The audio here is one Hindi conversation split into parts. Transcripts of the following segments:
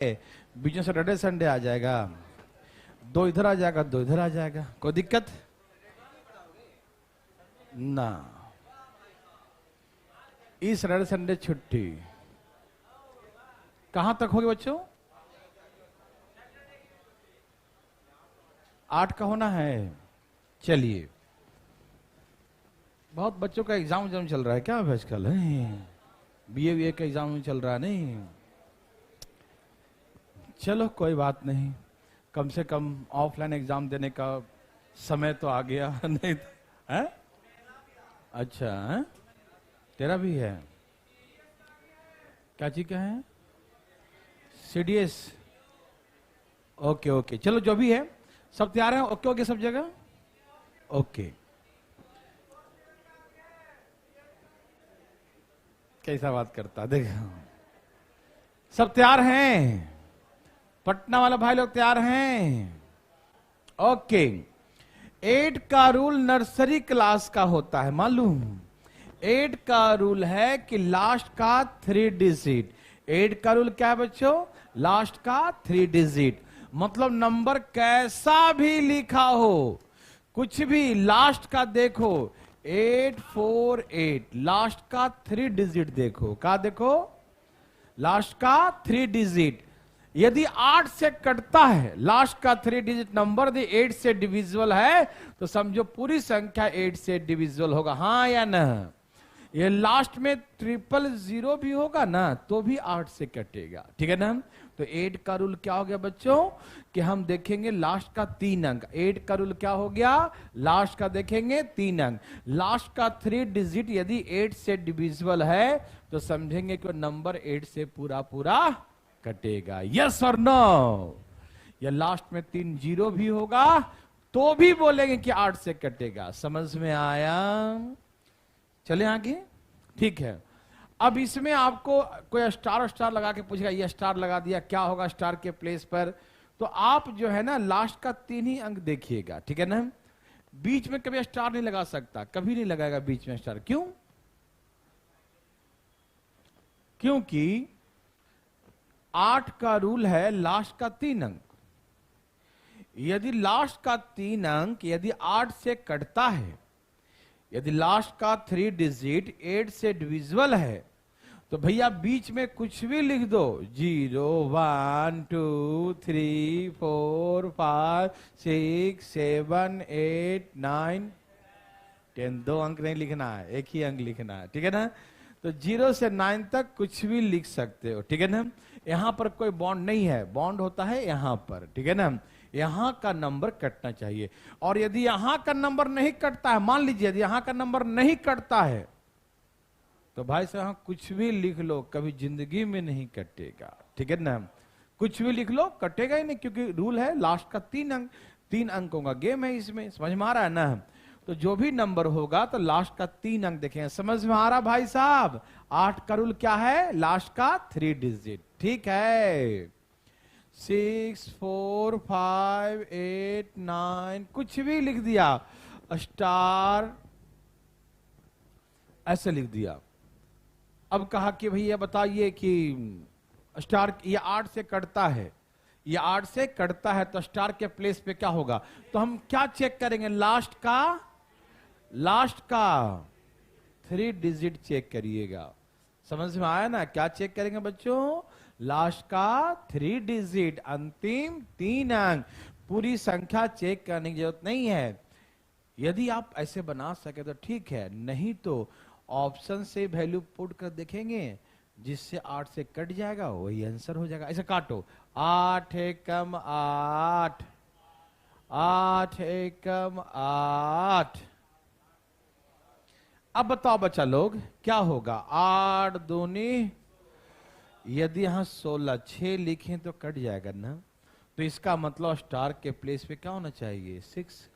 बीच में सैटरडे संडे आ जाएगा, दो इधर आ जाएगा, दो इधर आ जाएगा, कोई दिक्कत ना। इस सैटरडे संडे छुट्टी कहां तक होगी बच्चों? 8 का होना है। चलिए, बहुत बच्चों का एग्जाम चल रहा है क्या आजकल? बीए का एग्जाम चल रहा है नहीं? चलो कोई बात नहीं, कम से कम ऑफलाइन एग्जाम देने का समय तो आ गया। नहीं है? अच्छा है? तेरा भी है? क्या चीज का है? सीडीएस। ओके ओके, चलो जो भी है सब तैयार है? ओके ओके सब जगह ओके। कैसा बात करता, देखो सब तैयार हैं? पटना वाला भाई लोग तैयार हैं? ओके। 8 का रूल नर्सरी क्लास का होता है मालूम? 8 का रूल है कि लास्ट का 3 डिजिट। 8 का रूल क्या है बच्चों? लास्ट का 3 डिजिट। मतलब नंबर कैसा भी लिखा हो, कुछ भी लास्ट का देखो, 848 लास्ट का 3 डिजिट देखो। क्या देखो? लास्ट का 3 डिजिट। यदि 8 से कटता है, लास्ट का 3 डिजिट नंबर दे 8 से डिविजिबल है, तो समझो पूरी संख्या 8 से डिविजिबल होगा, हाँ या ना? ये लास्ट में 000 भी होगा ना तो भी 8 से कटेगा, ठीक है ना? तो 8 का रूल क्या हो गया बच्चों कि हम देखेंगे लास्ट का 3 अंक। 8 का रूल क्या हो गया? लास्ट का देखेंगे 3 अंक। लास्ट का 3 डिजिट यदि 8 से डिविजिबल है तो समझेंगे कि नंबर 8 से पूरा पूरा कटेगा। यस और नो? या लास्ट में 3 जीरो भी होगा तो भी बोलेंगे कि 8 से कटेगा। समझ में आया? चले आगे, ठीक है। अब इसमें आपको कोई स्टार लगा के पूछेगा, ये स्टार लगा दिया, क्या होगा स्टार के प्लेस पर? तो आप जो है ना लास्ट का 3 ही अंक देखिएगा, ठीक है ना? बीच में कभी स्टार नहीं लगा सकता, कभी नहीं लगाएगा बीच में स्टार। क्यों? क्योंकि 8 का रूल है लास्ट का 3 अंक। यदि लास्ट का 3 अंक यदि 8 से कटता है, यदि लास्ट का 3 डिजिट 8 से डिविजिबल है, तो भैया बीच में कुछ भी लिख दो, 0 1 2 3 4 5 6 7 8 9 10। 2 अंक नहीं लिखना है, एक ही अंक लिखना है, ठीक है ना? तो 0 से 9 तक कुछ भी लिख सकते हो, ठीक है ना? यहां पर कोई बॉन्ड नहीं है, बॉन्ड होता है यहां पर, ठीक है ना? यहां का नंबर कटना चाहिए। और यदि यहां का नंबर नहीं कटता है, मान लीजिए यदि यहां का नंबर नहीं कटता है, तो भाई साहब कुछ भी लिख लो, कभी जिंदगी में नहीं कटेगा, ठीक है ना? कुछ भी लिख लो कटेगा ही नहीं, क्योंकि रूल है लास्ट का 3 अंक। 3 अंकों का गेम है इसमें, समझ में आ रहा है ना? तो जो भी नंबर होगा तो लास्ट का 3 अंक देखेंगे। समझ में आ रहा भाई साहब? 8 का रूल क्या है? लास्ट का 3 डिजिट, ठीक है? 6 4 5 8 9 कुछ भी लिख दिया, स्टार ऐसे लिख दिया। अब कहा कि भैया बताइए कि स्टार ये 8 से कटता है, ये 8 से कटता है तो स्टार के प्लेस पे क्या होगा? तो हम क्या चेक करेंगे? लास्ट का 3 डिजिट चेक करिएगा। समझ में आया ना? क्या चेक करेंगे बच्चों? लास्ट का 3 डिजिट, अंतिम 3 अंक। पूरी संख्या चेक करने की जरूरत नहीं है। यदि आप ऐसे बना सके तो ठीक है, नहीं तो ऑप्शन से वैल्यू पुट कर देखेंगे, जिससे 8 से कट जाएगा वही आंसर हो जाएगा। ऐसे काटो, 8 एकम 8, 8 एकम 8। अब बताओ बच्चा लोग क्या होगा? 8 दूनी, यदि यहां 16 6 लिखें तो कट जाएगा ना? तो इसका मतलब स्टार के प्लेस पे क्या होना चाहिए? 6।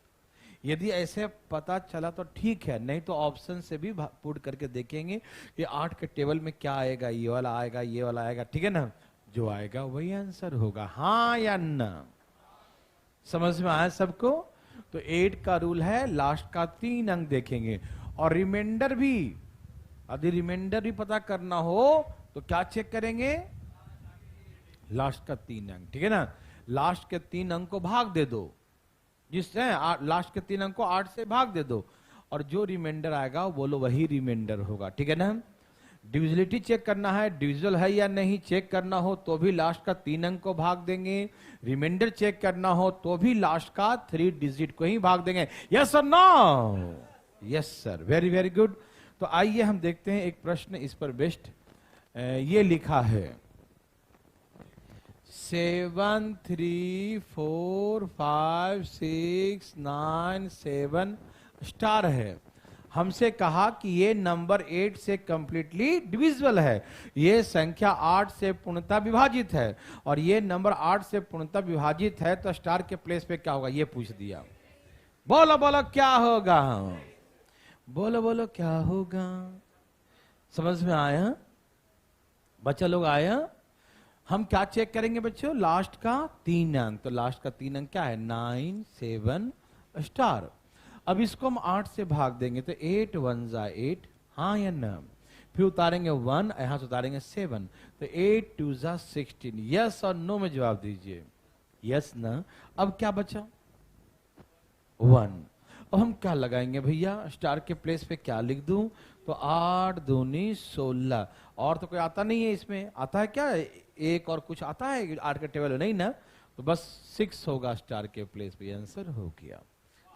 यदि ऐसे पता चला तो ठीक है, नहीं तो ऑप्शन से भी पुट करके देखेंगे कि 8 के टेबल में क्या आएगा, ये वाला आएगा, ये वाला आएगा, ठीक है ना? जो आएगा वही आंसर होगा, हाँ या ना? समझ में आया सबको? तो 8 का रूल है लास्ट का 3 अंक देखेंगे। और रिमाइंडर भी, यदि रिमाइंडर भी पता करना हो तो क्या चेक करेंगे? लास्ट का 3 अंक, ठीक है ना। लास्ट के 3 अंक को भाग दे दो, जिससे लास्ट के 3 अंक को 8 से भाग दे दो, और जो रिमाइंडर आएगा वो बोलो वही रिमाइंडर होगा, ठीक है ना। डिविजिबिलिटी चेक करना है, डिविजिबल है या नहीं चेक करना हो तो भी लास्ट का 3 अंक को भाग देंगे, रिमाइंडर चेक करना हो तो भी लास्ट का 3 डिजिट को ही भाग देंगे। यस और no? Yes sir, very very good. तो आइए हम देखते हैं एक प्रश्न इस पर बेस्ट। ये लिखा है 7 3 4 5 6 9 7 स्टार है। हमसे कहा कि ये नंबर 8 से कंप्लीटली डिविजिबल है, ये संख्या 8 से पूर्णतः विभाजित है, और ये नंबर 8 से पूर्णतः विभाजित है, तो स्टार के प्लेस पे क्या होगा ये पूछ दिया। बोलो बोलो क्या होगा, बोलो बोलो क्या होगा। समझ में आया बच्चा लोग? आया? हम क्या चेक करेंगे बच्चों? लास्ट का 3 अंक। तो लास्ट का 3 अंक क्या है? 9 7 स्टार। अब इसको हम 8 से भाग देंगे तो 8 1 जा 8, हाँ या ना। फिर उतारेंगे 1, यहां से उतारेंगे 7, तो 8 2 जा 16। यस और नो में जवाब दीजिए। यस ना। अब क्या बचा? 1। अब हम क्या लगाएंगे भैया? स्टार के प्लेस पे क्या लिख दूं? तो 8 दूनी 16। और तो कोई आता नहीं है इसमें? आता है क्या? एक और कुछ आता है 8 के टेबल में? नहीं ना। तो बस 6 होगा स्टार के प्लेस पे। आंसर हो गया।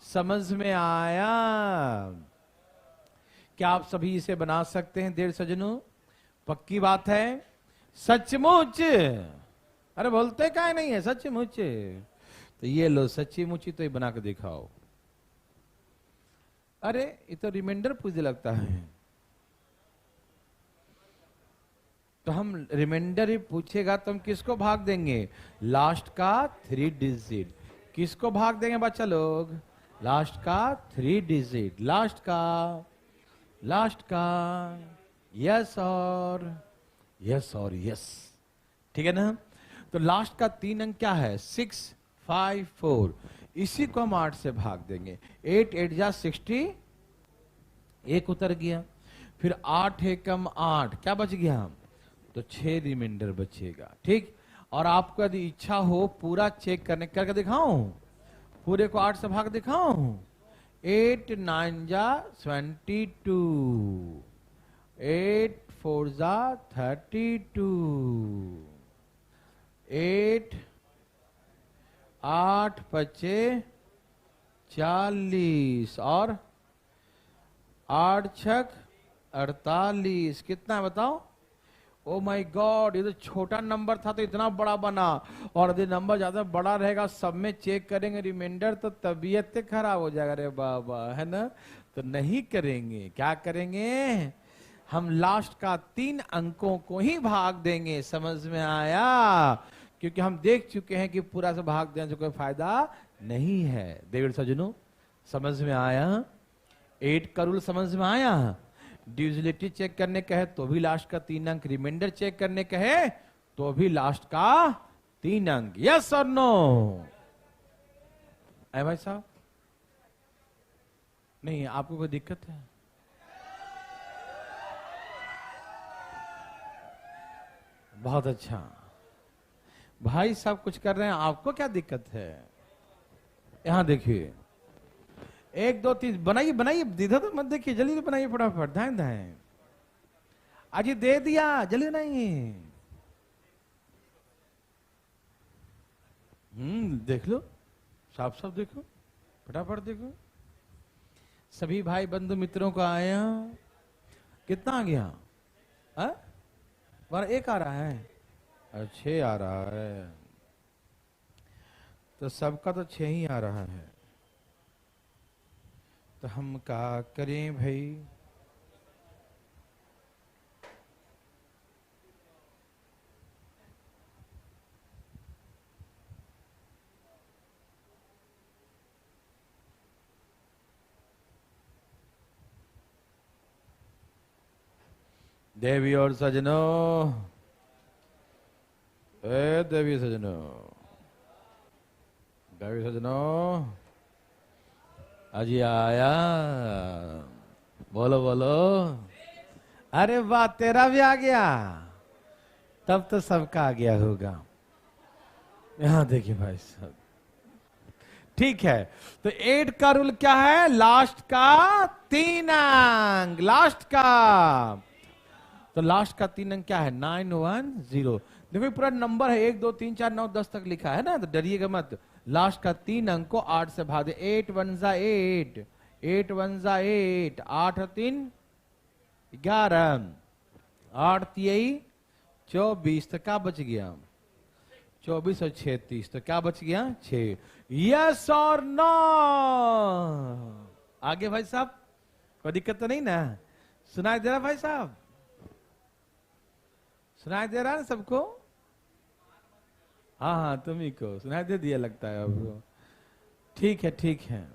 समझ में आया? क्या आप सभी इसे बना सकते हैं देर सजनों? पक्की बात है? सचमुच? अरे बोलते काहे नहीं है? सचमुच? तो ये लो सच्ची मुची, तो ये बना के दिखाओ। अरे ये तो रिमाइंडर पूछने लगता है। तो हम रिमाइंडर ही पूछेगा तो हम किसको भाग देंगे? लास्ट का 3 डिजिट। किसको भाग देंगे बच्चा लोग? लास्ट का 3 डिजिट। लास्ट का यस और यस, ठीक है ना। तो लास्ट का 3 अंक क्या है? 6 5 4। इसी को हम 8 से भाग देंगे। 8 8 जा 60, एक उतर गया। फिर 8 एकम 8, क्या बच गया? तो 6 रिमाइंडर बचेगा, ठीक। और आपको यदि इच्छा हो पूरा चेक करके दिखाऊं, पूरे को 8 से भाग दिखाऊं। 8 9 जा 22, 8 4 जा 32, 8 पचे 40, और 8 छक 48। कितना बताओ? ओ माय गॉड, ये तो छोटा नंबर था तो इतना बड़ा बना। और यदि नंबर ज्यादा बड़ा रहेगा, सब में चेक करेंगे रिमाइंडर, तो तबीयत खराब हो जाएगा रे बाबा, है ना। तो नहीं करेंगे। क्या करेंगे? हम लास्ट का 3 अंकों को ही भाग देंगे। समझ में आया? क्योंकि हम देख चुके हैं कि पूरा से भाग देने से कोई फायदा नहीं है। देवर सजनों समझ में आया? 8 का रूल समझ में आया? डिविजिबिलिटी चेक करने कहे तो भी लास्ट का 3 अंक, रिमाइंडर चेक करने कहे तो भी लास्ट का 3 अंक। यस और नो? है भाई साहब? नहीं, आपको कोई दिक्कत है? बहुत अच्छा। भाई साहब कुछ कर रहे हैं, आपको क्या दिक्कत है? यहां देखिए, 1 2 3 बनाइए बनाइए, इधर तो मत देखिए, जल्दी बनाइए फटाफट, धाए धाए। अजी दे दिया, जल्दी बनाइए। देख लो, साफ साफ देखो, फटाफट देखो। सभी भाई बंधु मित्रों को आया? कितना आ गया? बार 1 आ रहा है, 6 आ रहा है, तो सबका तो 6 ही आ रहा है। तो हम क्या करें भाई? देवी और सजनों, देवी सजनों, देवी सजनों, अजी आया? बोलो बोलो। अरे वाह, तेरा भी आ गया, तब तो सबका आ गया होगा। यहां देखिए भाई साहब, ठीक है। तो 8 का रूल क्या है? लास्ट का 3 अंक, लास्ट का। तो लास्ट का 3 अंक क्या है? 910। देखो पूरा नंबर है, 1 2 3 4 9 10 तक लिखा है ना, तो डरिएगा मत। लास्ट का 3 अंक को 8 से भाग दे। 8 1 जा 8, 8 1 जा 8, 8 3 11, 8 3 24, तो क्या बच गया? 24 और 6 30, तो क्या बच गया? 6। यस और नो? आगे भाई साहब, कोई दिक्कत तो नहीं ना? सुनाई दे रहा भाई साहब? सुनाई दे रहा है सबको? हाँ हाँ, तुम्ही को सुनाई दे दिया लगता है आपको। ठीक है ठीक है।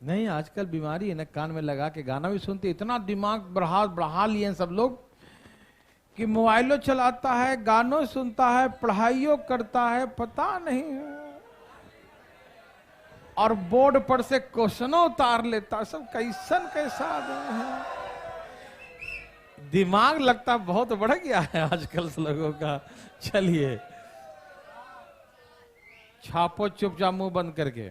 नहीं, आजकल बीमारी है ना, कान में लगा के गाना भी सुनते, इतना दिमाग बढ़ा लिए हैं सब लोग कि मोबाइलो चलाता है, गानों सुनता है, पढ़ाइयों करता है, पता नहीं है, और बोर्ड पर से क्वेश्चनों उतार लेता। सब कैसा आदमी है, दिमाग लगता बहुत बढ़ गया है आजकल से लोगों का। चलिए, छापो चुपचाप मुंह बंद करके,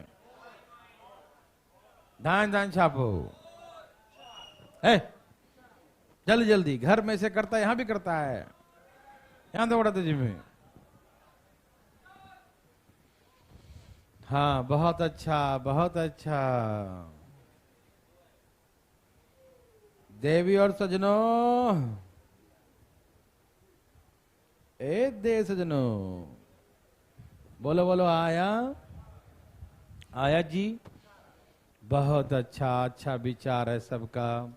धान धान छापो। जल्दी जल्दी, घर में से करता है, यहां भी करता है, यहां दौड़ा तुझे में। हाँ, बहुत अच्छा बहुत अच्छा। देवी और सजनों, ए दे सजनों, बोलो बोलो, आया आया जी। बहुत अच्छा, अच्छा विचार है सबका।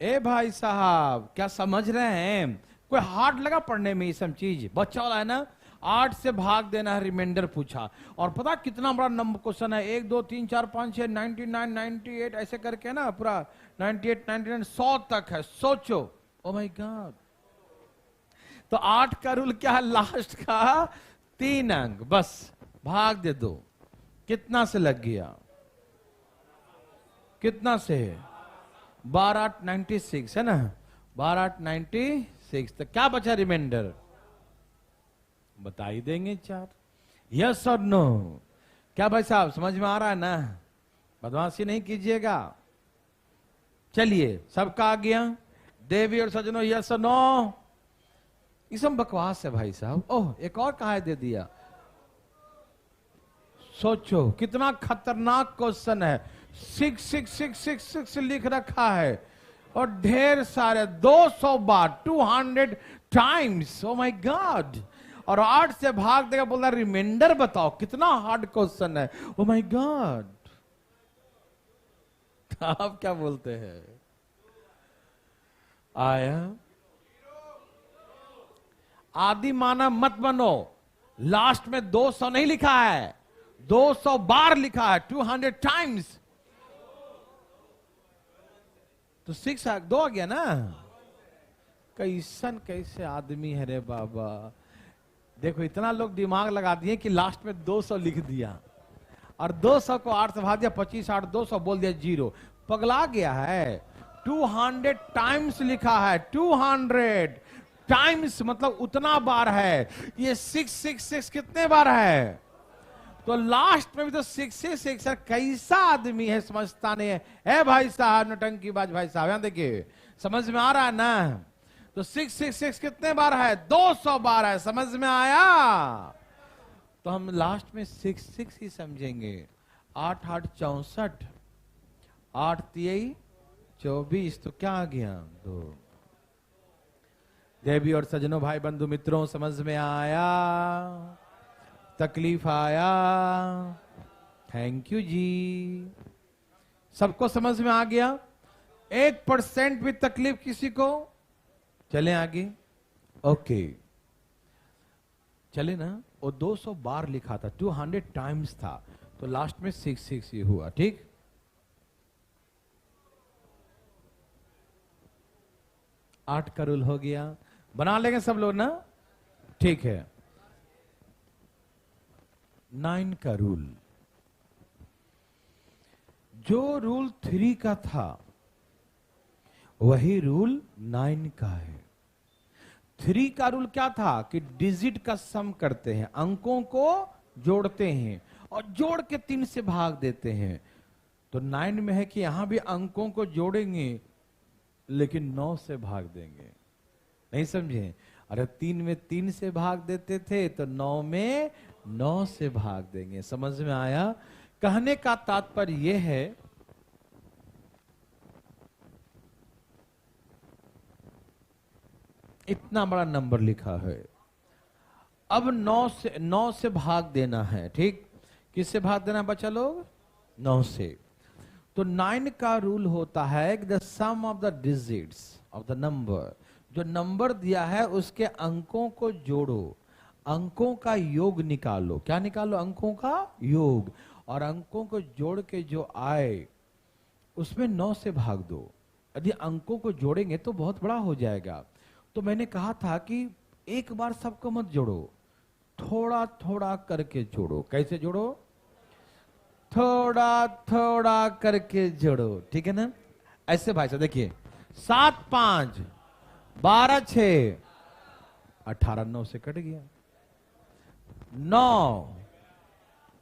ए भाई साहब, क्या समझ रहे हैं? कोई हार्ड लगा पढ़ने में ये सब चीज? बच्चा वाला है ना, 8 से भाग देना है, रिमाइंडर पूछा, और पता कितना बड़ा नंबर क्वेश्चन है, 1 2 3 4 5 6 99 98 ऐसे करके ना, पूरा 98 99 100 तक है। सोचो, ओ माय गॉड। तो 8 का रूल क्या है? लास्ट का 3 अंक, बस भाग दे दो। कितना से लग गया? कितना से? 12 8 96 है ना, 12 8 96। तो क्या बचा रिमाइंडर? बता ही देंगे 4। यस और नो? क्या भाई साहब, समझ में आ रहा है ना? बदमाशी नहीं कीजिएगा। चलिए, सबका आ गया? देवी और सजनों, यस और नो? ये सब बकवास है भाई साहब। ओह, एक और कहा दे दिया। सोचो कितना खतरनाक क्वेश्चन है। 6 6 6 6 6 लिख रखा है, और ढेर सारे 200 बार, 200 टाइम्स। Oh my God. और 8 से भाग देगा, बोला रिमाइंडर बताओ। कितना हार्ड क्वेश्चन है। Oh my God. आप क्या बोलते हैं? आया? आदि मानव मत बनो। लास्ट में 200 नहीं लिखा है, 200 बार लिखा है, 200 टाइम्स। तो 6 2 आ गया ना। कैसे आदमी है रे बाबा। देखो, इतना लोग दिमाग लगा दिए कि लास्ट में 200 लिख दिया, और 200 को 8 से भाग दिया, 25 8 200 बोल दिया 0। पगला गया है। 200 टाइम्स लिखा है, 200 टाइम्स मतलब उतना बार है। ये 666 कितने बार है? तो लास्ट में भी तो 666 है। कैसा आदमी है, समझता नहीं है। भाई साहब, नौटंकीबाज भाई साहब, यहां देखिए, समझ में आ रहा है ना? तो 666 कितने बार है? 200 बार है। समझ में आया? तो हम लास्ट में 66 ही समझेंगे। 8 8 64, 8 3 24, तो क्या आ गया? 2। देवी और सजनों, भाई बंधु मित्रों, समझ में आया? तकलीफ आया? थैंक यू जी। सबको समझ में आ गया? 1% भी तकलीफ किसी को? चलें आगे। ओके, चले ना। वो 200 बार लिखा था, 200 टाइम्स था, तो लास्ट में 66 ये हुआ। ठीक, आठ का रूल हो गया। बना लेंगे सब लोग ना? ठीक है। 9 का रूल, जो रूल 3 का था वही रूल 9 का है। 3 का रूल क्या था कि डिजिट का सम करते हैं, अंकों को जोड़ते हैं और जोड़ के 3 से भाग देते हैं। तो 9 में है कि यहां भी अंकों को जोड़ेंगे लेकिन 9 से भाग देंगे। नहीं समझे? अरे 3 में 3 से भाग देते थे तो 9 में 9 से भाग देंगे। समझ में आया? कहने का तात्पर्य यह है इतना बड़ा नंबर लिखा है, अब 9 से भाग देना है। ठीक, किससे भाग देना बच्चा लोग? 9 से। तो 9 का रूल होता है कि the sum of the digits of the number, जो नंबर दिया है उसके अंकों को जोड़ो, अंकों का योग निकालो। क्या निकालो? अंकों का योग। और अंकों को जोड़ के जो आए उसमें 9 से भाग दो। यदि अंकों को जोड़ेंगे तो बहुत बड़ा हो जाएगा। तो मैंने कहा था कि एक बार सबको मत जोड़ो, थोड़ा थोड़ा करके जोड़ो। कैसे जोड़ो? थोड़ा थोड़ा करके जोड़ो। ठीक है ना? ऐसे भाई साहब देखिए, 7 5 12 6 18 9 से कट गया, 9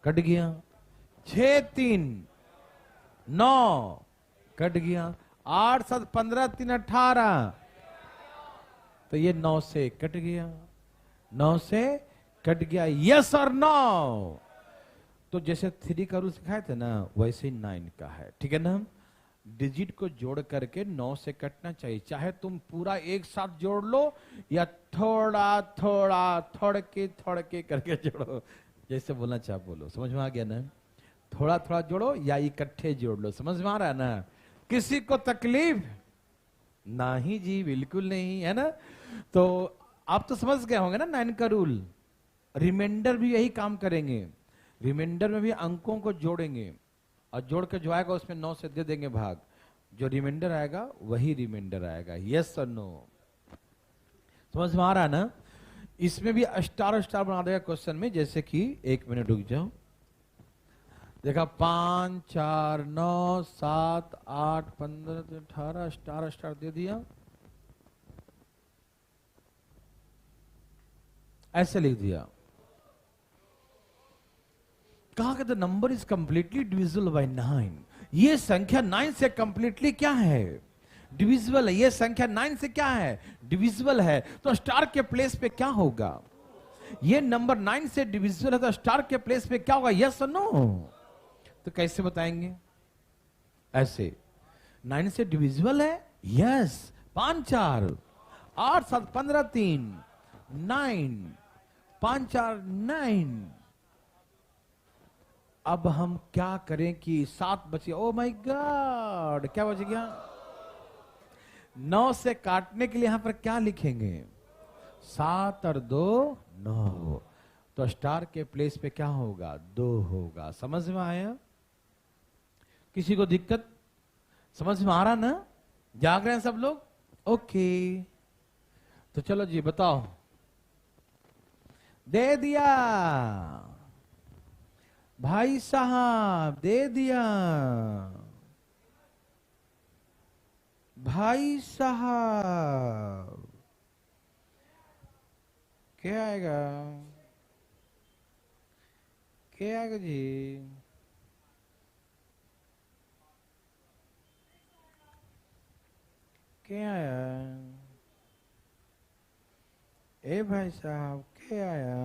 कट गया, 6 3 9 कट गया, 8 7 15 3 18, तो ये 9 से कट गया, 9 से कट गया। यस और नो? तो जैसे 3 का रूल सिखाए थे ना, वैसे ही 9 का है। ठीक है ना? डिजिट को जोड़ करके 9 से कटना चाहिए, चाहे तुम पूरा एक साथ जोड़ लो या थोड़ा थोड़ा थोड़ के करके जोड़ो। जैसे बोलना चाह बोलो। समझ में आ गया ना? थोड़ा थोड़ा जोड़ो या इकट्ठे जोड़ लो। समझ में आ रहा है ना? किसी को तकलीफ नहीं जी, बिल्कुल नहीं, है ना? तो आप तो समझ गए होंगे ना 9 का रूल। रिमाइंडर भी यही काम करेंगे। रिमाइंडर में भी अंकों को जोड़ेंगे और जोड़ के जो आएगा उसमें 9 से दे देंगे भाग। जो रिमाइंडर आएगा वही रिमाइंडर आएगा। यस और नो? समझ में आ रहा है ना? इसमें भी स्टार स्टार बना देगा क्वेश्चन में। जैसे कि 1 मिनट रुक जाओ, देखा 5 4 9 7 8 15 18 स्टार स्टार दे दिया, ऐसे लिख दिया। कहा कि the number is completely divisible by 9। ये संख्या 9 से कंप्लीटली क्या है? डिविजिबल है। ये संख्या 9 से क्या है? डिविजिबल है। तो स्टार के प्लेस पे क्या होगा? ये नंबर 9 से डिविजिबल है तो स्टार के प्लेस पे क्या होगा? यस और नो? तो कैसे बताएंगे? ऐसे 9 से डिविजिबल है, यस। 5 4 8 7 15 3 9, 5 4 9। अब हम क्या करें कि 7 बचे। ओ माय गॉड, क्या बच गया? 9 से काटने के लिए यहां पर क्या लिखेंगे? 7 और 2 9। तो स्टार के प्लेस पे क्या होगा? 2 होगा। समझ में आया? किसी को दिक्कत? समझ में आ रहा ना? जाग रहे हैं सब लोग? ओके, तो चलो जी बताओ। दे दिया भाई साहब, दे दिया भाई साहब। क्या आएगा? क्या आएगा जी? क्या आया? ए भाई साहब क्या आया?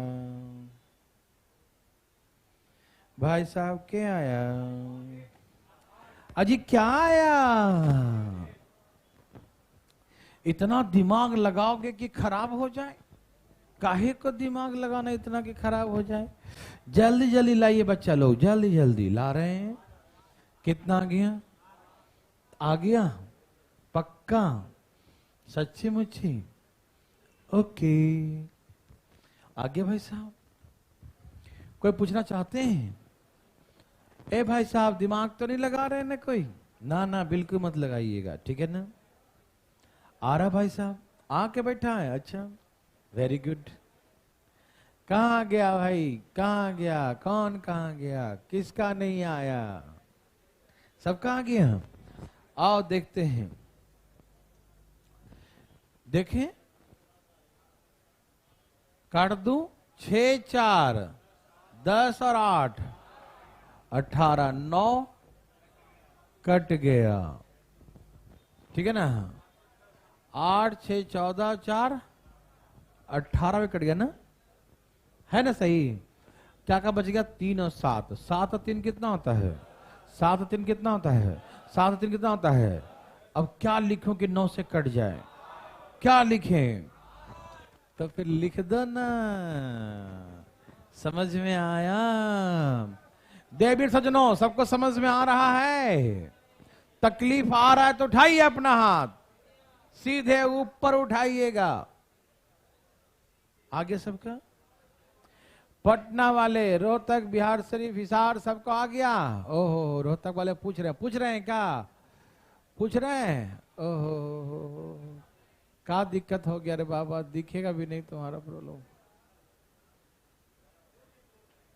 भाई साहब क्या आया? अजी क्या आया? इतना दिमाग लगाओगे कि खराब हो जाए? काहे को दिमाग लगाना इतना कि खराब हो जाए? जल्दी जल्दी लाइए बच्चा लोग, जल्दी जल्दी ला रहे हैं। कितना आ गया? आ गया पक्का? सच्ची मुच्ची? ओके, आगे भाई साहब कोई पूछना चाहते हैं? ए भाई साहब दिमाग तो नहीं लगा रहे ना कोई? ना ना बिल्कुल मत लगाइएगा, ठीक है ना? आ रहा भाई साहब? आके बैठा है? अच्छा, वेरी गुड। कहाँ गया भाई? कहाँ गया? कौन कहाँ गया? किसका नहीं आया? सब कहाँ गया? आओ देखते हैं। देखें काट दूं, 6 4 10 और 8 18, 9 कट गया, ठीक है ना। 8 6 14 4 18 में कट गया ना, है ना सही। क्या क्या बच गया, 3 और 7, 7 और 3 कितना होता है, 7 और 3 कितना होता है, 7 और 3 कितना होता है। अब क्या लिखूं कि 9 से कट जाए, क्या लिखें, तो फिर लिख दो ना, समझ में आया। देवी सजनों, सबको समझ में आ रहा है, तकलीफ आ रहा है तो उठाइए अपना हाथ, सीधे ऊपर उठाइएगा। आगे सबका, पटना वाले, रोहतक, बिहार शरीफ, हिसार, सबको आ गया। ओहो, रोहतक वाले पूछ रहे हैं क्या, पूछ रहे हैं। ओहो, क्या दिक्कत हो गया रे बाबा, दिखेगा भी नहीं तुम्हारा प्रॉब्लम।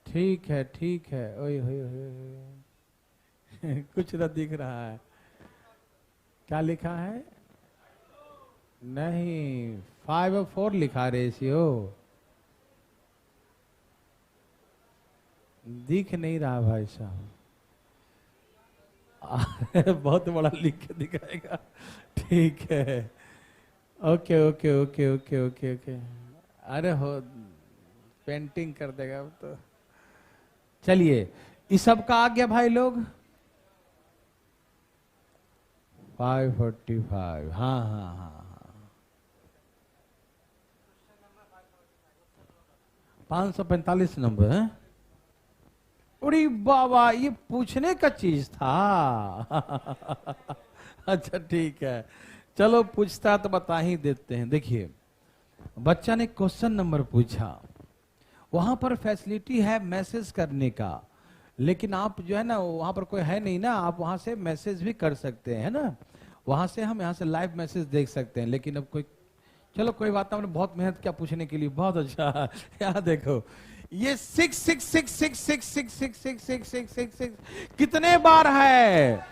ठीक है ठीक है, ओए ओए ओए कुछ ना दिख रहा है, क्या लिखा है, नहीं 5 और 4 लिखा रेशियो, दिख नहीं रहा भाई साहब बहुत बड़ा लिख के दिखाएगा, ठीक है, okay okay okay okay okay okay, अरे हो पेंटिंग कर देगा अब तो। चलिए, इस सब का आ गया भाई लोग, 545, हाँ हाँ हाँ हाँ, 545 नंबर है। अरे बाबा, ये पूछने का चीज था अच्छा ठीक है, चलो पूछता तो बता ही देते हैं। देखिए, बच्चा ने क्वेश्चन नंबर पूछा, वहां पर फैसिलिटी है मैसेज करने का, लेकिन आप जो है ना, वहां पर कोई है नहीं ना, आप वहां से मैसेज भी कर सकते हैं ना, वहां से हम यहाँ से लाइव मैसेज देख सकते हैं, लेकिन अब कोई, चलो कोई बात नहीं, हमने बहुत मेहनत किया पूछने के लिए, बहुत अच्छा यहाँ देखो, ये 6 6 6 6 6 6 6 6 6 6 6 6 कितने बार है,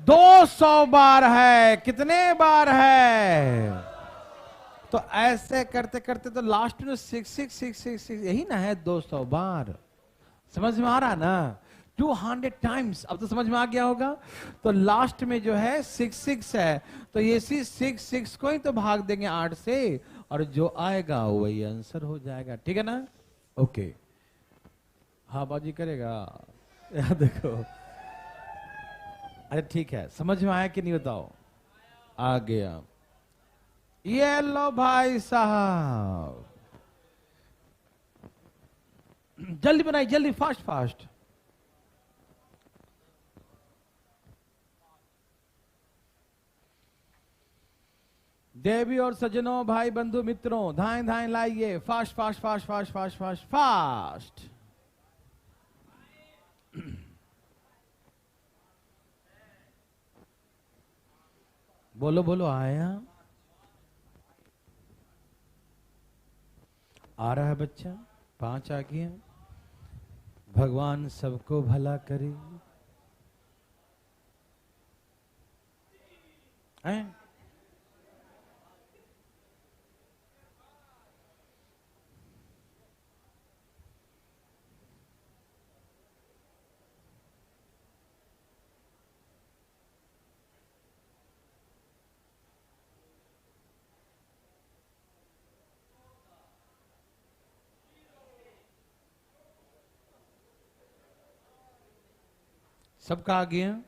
200 बार है, कितने बार है, तो ऐसे करते करते तो लास्ट में 6 6 6 6 6 यही ना है, 200 बार, समझ में आ रहा ना, 200 टाइम्स, अब तो समझ में आ गया होगा। तो लास्ट में जो है 6 6 है, तो ये 6 6 को ही तो भाग देंगे 8 से, और जो आएगा वही आंसर हो जाएगा, ठीक है ना। ओके, हाँ बाजी करेगा यार देखो, अरे ठीक है, समझ में आया कि नहीं बताओ, आ गया। ये लो भाई साहब, जल्दी बनाइए, जल्दी, फास्ट फास्ट। देवी और सज्जनों, भाई बंधु मित्रों, धाएं धाएं लाइए, fast fast fast fast fast fast fast. बोलो बोलो, आया, आ रहा है बच्चा, 5 आ गया, भगवान सबको भला करे। हैं? सबका आ गया।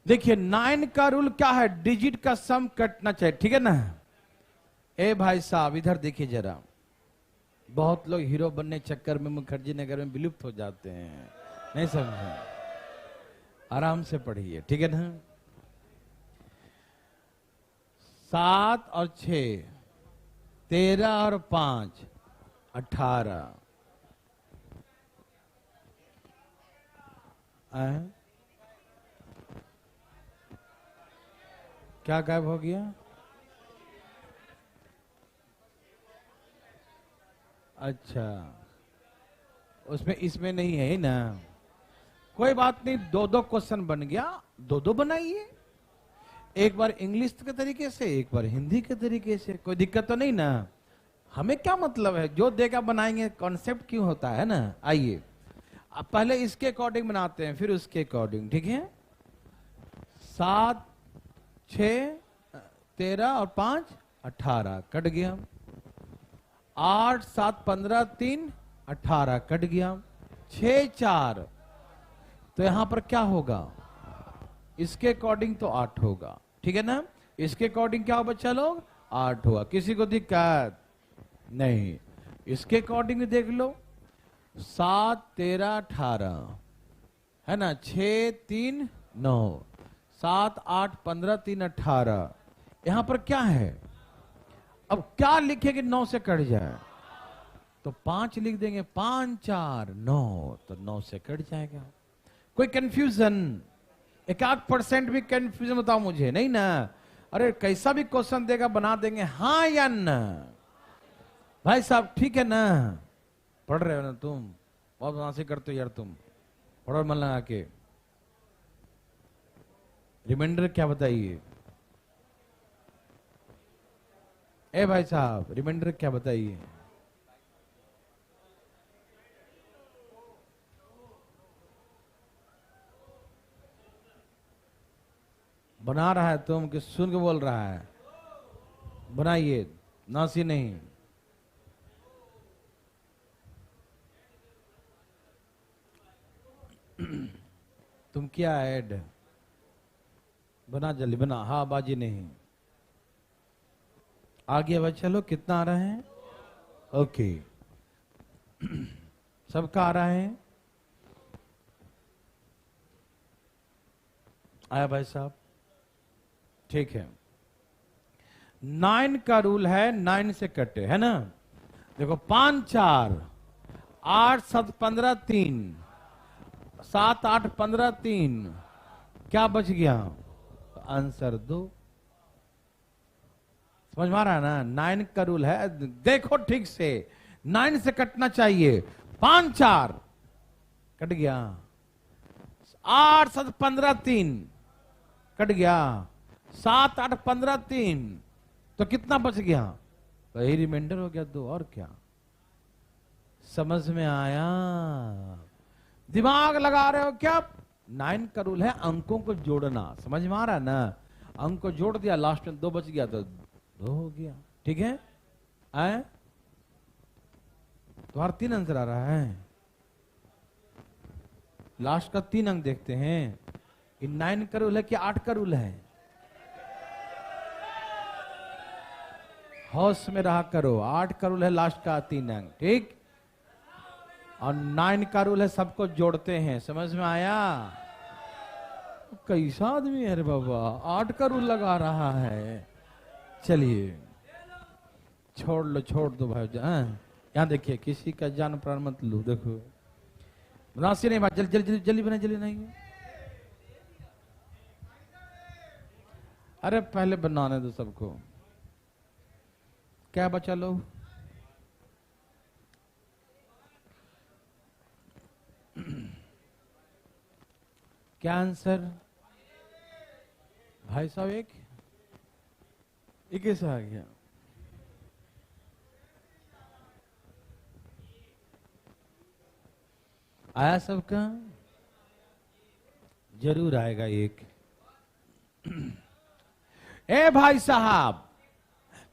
देखिए 9 का रूल क्या है, डिजिट का सम कटना चाहिए, ठीक है ना। ए भाई साहब इधर देखिए जरा, बहुत लोग हीरो बनने चक्कर में मुखर्जी नगर में विलुप्त हो जाते हैं, नहीं समझे, आराम से पढ़िए, ठीक है ना। 7 और 6, 13 और 5, 18, क्या गायब हो गया, अच्छा उसमें इसमें नहीं है ना, कोई बात नहीं, 2 2 क्वेश्चन बन गया, 2 2 बनाइए, एक बार इंग्लिश के तरीके से, एक बार हिंदी के तरीके से, कोई दिक्कत तो नहीं ना? हमें क्या मतलब है, जो देगा बनाएंगे, कॉन्सेप्ट क्यों होता है ना। आइए अब पहले इसके अकॉर्डिंग बनाते हैं, फिर उसके अकॉर्डिंग, ठीक है। 7 6 13 और 5 18 कट गया। 8 7 15 3 18 कट गया। 6 4, तो यहां पर क्या होगा, इसके अकॉर्डिंग तो 8 होगा, ठीक है ना। इसके अकॉर्डिंग क्या हो बच्चा लोग, 8 होगा। किसी को दिक्कत नहीं। इसके अकॉर्डिंग देख लो, 7 13 18 है ना, 6 3 9, 7 8 15 3 18। यहां पर क्या है, अब क्या लिखे कि 9 से कट जाए, तो 5 लिख देंगे। 5 4 9, तो 9 से कट जाएगा। कोई कंफ्यूजन, 1% भी कंफ्यूजन बताओ मुझे, नहीं ना। अरे कैसा भी क्वेश्चन देगा बना देंगे, हाँ या ना। भाई साहब ठीक है ना, पढ़ रहे हो ना तुम, बहुत बदमाशी करते हो यार तुम, पढ़ो मन लगा के। रिमाइंडर क्या बताइए, ए भाई साहब रिमाइंडर क्या बताइए। बना रहा है तुम कि सुन के बोल रहा है, बनाइए, नासी नहीं। तुम क्या ऐड बना, जल्दी बना, हाँ बाजी नहीं। आगे अब चलो, कितना आ रहा है, ओके। सबका आ रहा है, आया भाई साहब, ठीक है। 9 का रूल है, 9 से कटे, है ना। देखो 5 4 8 7 15 3, 7 8 15 3, क्या बच गया, आंसर 2। समझ में आ रहा है ना, 9 का रूल है। देखो ठीक से, 9 से कटना चाहिए। 5 4 कट गया, 8 7 15 3 कट गया, 7 8 15 3, तो कितना बच गया, वही रिमाइंडर हो गया 2, और क्या। समझ में आया, दिमाग लगा रहे हो क्या। 9 का रूल है अंकों को जोड़ना, समझ में आ रहा है ना। अंक को जोड़ दिया, लास्ट में 2 बच गया तो 2 हो गया, ठीक है। आए तुम्हारा 3 आंसर आ रहा है, लास्ट का 3 अंक देखते हैं। ये 9 का रूल है कि 8 का रूल है, होश में रहा करो। 8 का रूल है, लास्ट का 3 अंक, ठीक। और 9 का रूल है सबको जोड़ते हैं, समझ में आया। कैसा आदमी है रे बाबा, 8 का रूल लगा रहा है। चलिए छोड़ दो भाई। यहाँ देखिए, किसी का जान प्राण मत लो। देखो राशि नहीं बात, जल्दी जल्दी जल्दी बना, जल्दी नहीं। अरे पहले बनाने दो सबको। क्या बचा लो, क्या आंसर भाई साहब, एक कैसे आ गया। आया सबका, जरूर आएगा एक। ए भाई साहब,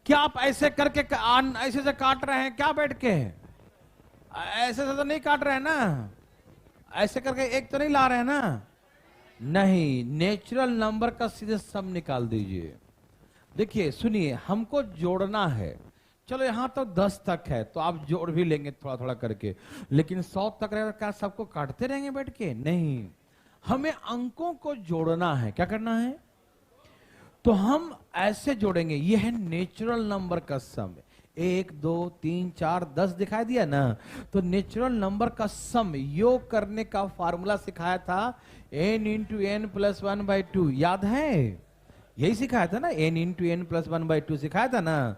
क्या आप ऐसे करके ऐसे से काट रहे हैं क्या बैठ के, ऐसे से तो नहीं काट रहे हैं ना, ऐसे करके एक तो नहीं ला रहे हैं ना। नहीं, नेचुरल नंबर का सीधे सम निकाल दीजिए। देखिए सुनिए, हमको जोड़ना है। चलो यहां तो 10 तक है, तो आप जोड़ भी लेंगे थोड़ा थोड़ा करके, लेकिन 100 तक रहेगा, क्या सबको काटते रहेंगे बैठ के, नहीं। हमें अंकों को जोड़ना है। क्या करना है, तो हम ऐसे जोड़ेंगे। यह है नेचुरल नंबर का सम। 1 2 3 4 10 दिखाई दिया ना, तो नेचुरल नंबर का सम योग करने का फार्मूला सिखाया था, n इंटू एन प्लस 1/2, याद है, यही सिखाया था ना, n इंटू एन प्लस 1/2 सिखाया था ना।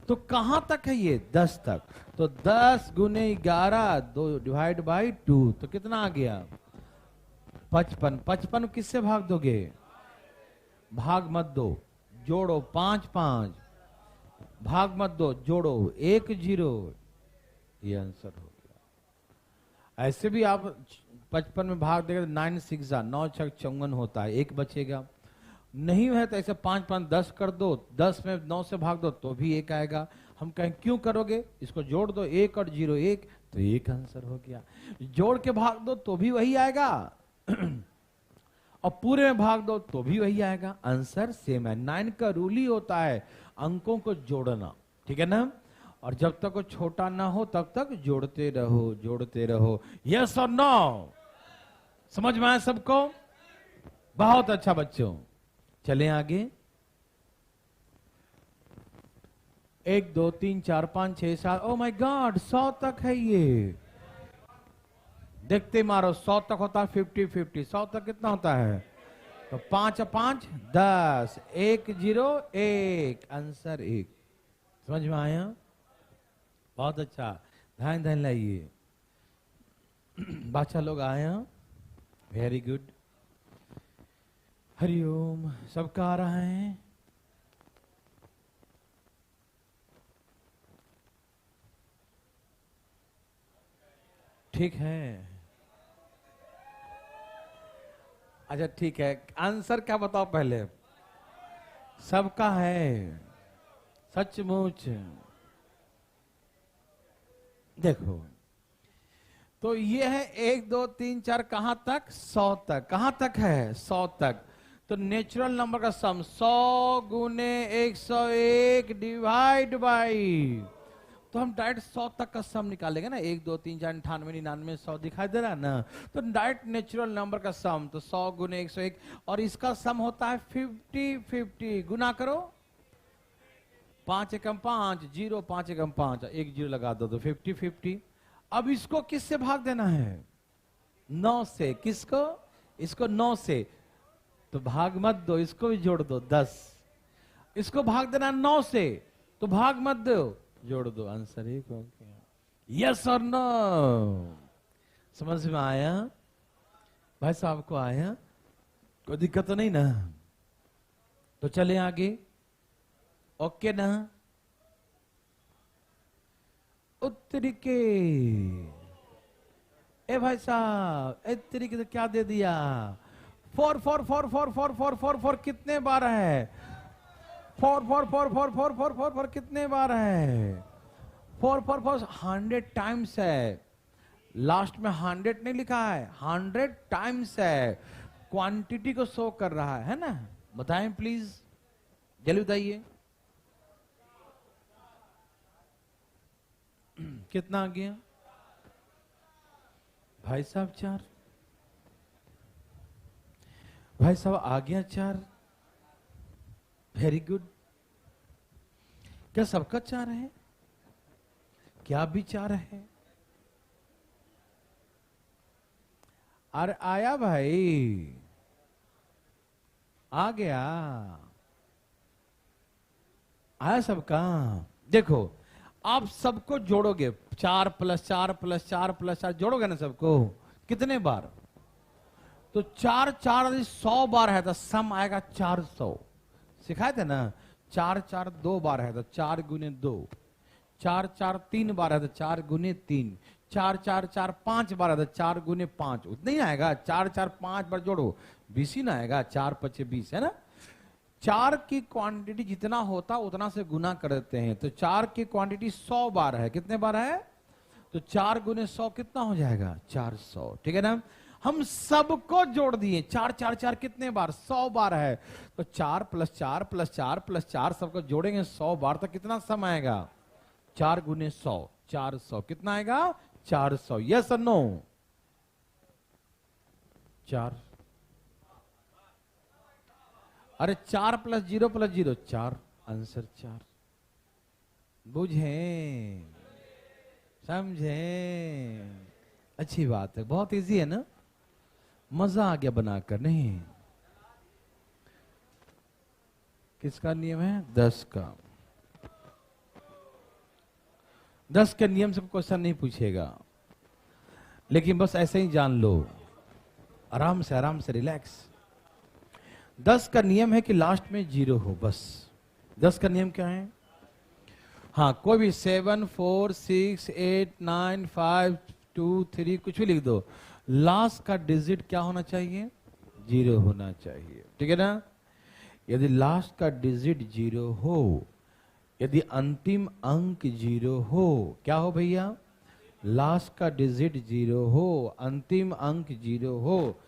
तो कहां तक है ये, 10 तक। तो 10 गुने 11 डिवाइड बाई 2, तो कितना आ गया, 55। 55 किससे भाग दोगे, भाग मत दो, जोड़ो 5 5, भाग मत दो, जोड़ो 1 0, ये आंसर हो गया। ऐसे भी आप 55 में भाग देगा तो 9 6 9 6 54 होता है, एक बचेगा। नहीं है तो ऐसे 5 5 10 कर दो, 10 में 9 से भाग दो तो भी एक आएगा। हम कहें क्यों करोगे, इसको जोड़ दो 1 और 0 1, तो एक आंसर हो गया। जोड़ के भाग दो तो भी वही आएगा और पूरे में भाग दो तो भी वही आएगा, आंसर सेम है। 9 का रूल ही होता है अंकों को जोड़ना, ठीक है ना। और जब तक वो छोटा ना हो तब तक जोड़ते रहो, जोड़ते रहो। यस और नो, समझ में आया सबको? बहुत अच्छा बच्चों, चलें आगे। 1 2 3 4 5 6 7, ओ माय गॉड 100 तक है ये। देखते मारो 100 तक होता है 50 50, 100 तक कितना होता है? तो 5 5 10, 1 0 1, आंसर 1। समझ में आया? बहुत अच्छा, ध्यान ध्यान लाइए। बादशाह लोग आया, वेरी गुड। हरिओम, सबका आ रहा है? ठीक है, अच्छा ठीक है। आंसर क्या बताओ पहले? सबका है, सचमुच। देखो तो ये है 1 2 3 4, कहां तक? 100 तक। कहां तक है? 100 तक। तो नेचुरल नंबर का सम 100 गुने 101 डिवाइड बाई, तो हम डायरेक्ट 100 तक का सम निकालेंगे ना। 1 2 3 4 98 99 100 दिखाई दे रहा है ना। तो डायरेक्ट नेचुरल नंबर का सम, तो 100 गुने 101, और इसका सम होता है 50 50। गुना करो, 5 एकम 5, 0 5 एकम 5, 1 0 लगा दो तो 50 50। अब इसको किससे भाग देना है? 9 से। किसको? इसको 9 से। तो भाग मत दो, इसको भी जोड़ दो 10। इसको भाग देना 9 से, तो भाग मत दो, जोड़ दो, आंसर 1 हो गया। यस और नो, समझ में आया? भाई साहब को आया? कोई दिक्कत तो नहीं ना? तो चले आगे, ओके ना? उत्तरी के, ए भाई साहब उत्तरी के तो क्या दे दिया? 4 4 4 4 4 4 4 4 कितने बार है? 4 4 4 4 4 4 4 4 कितने बार है? 4 4 4 100 टाइम्स है। लास्ट में 100 नहीं लिखा है, 100 टाइम्स है। क्वांटिटी को शो कर रहा है ना? बताएं प्लीज, जल्दी बताइए। कितना आ गया भाई साहब? 4। भाई साहब आ गया 4, वेरी गुड। क्या सबका 4 है? क्या भी 4 है? अरे आया भाई, आ गया, आया सबका। देखो आप सबको जोड़ोगे, 4 + 4 + 4 + 4 जोड़ोगे ना सबको, कितने बार? तो 4 4 100 बार है तो सम आएगा 400। सिखाए थे ना? 4 4 2 बार है तो 4 गुने 2, 4 4 3 बार है तो 4 गुने 3, 4 4 4 5 बार है तो 4 गुने 5। उतना ही आएगा। 4 4 5 बार जोड़ो 20 ही ना आएगा, 4 5 20 है ना। 4 की क्वांटिटी जितना होता उतना से गुना कर देते हैं। तो 4 की क्वांटिटी 100 बार है, कितने बार है? तो 4 गुने 100 कितना हो जाएगा? 400, ठीक है ना। हम सबको जोड़ दिए, 4 4 4 कितने बार? 100 बार है। तो 4 + 4 + 4 + 4 सबको जोड़ेंगे 100 बार, तो कितना सम आएगा? 4 गुने 100 400, कितना आएगा? 400। यस और नो? 4। अरे 4 + 0 + 0 4, आंसर 4। बुझे, समझे? अच्छी बात है, बहुत इजी है ना? मजा आ गया बनाकर, नहीं? किसका नियम है? 10 का। 10 के नियम से क्वेश्चन नहीं पूछेगा, लेकिन बस ऐसे ही जान लो, आराम से रिलैक्स। 10 का नियम है कि लास्ट में 0 हो, बस 10 का नियम क्या है? हाँ, कोई भी 7 4 6 8 9 5 2 3 कुछ भी लिख दो, लास्ट का डिजिट क्या होना चाहिए? 0 होना चाहिए, ठीक है ना? यदि लास्ट का डिजिट 0 हो, यदि अंतिम अंक 0 हो, क्या हो भैया? लास्ट का डिजिट 0 हो, अंतिम अंक 0 हो,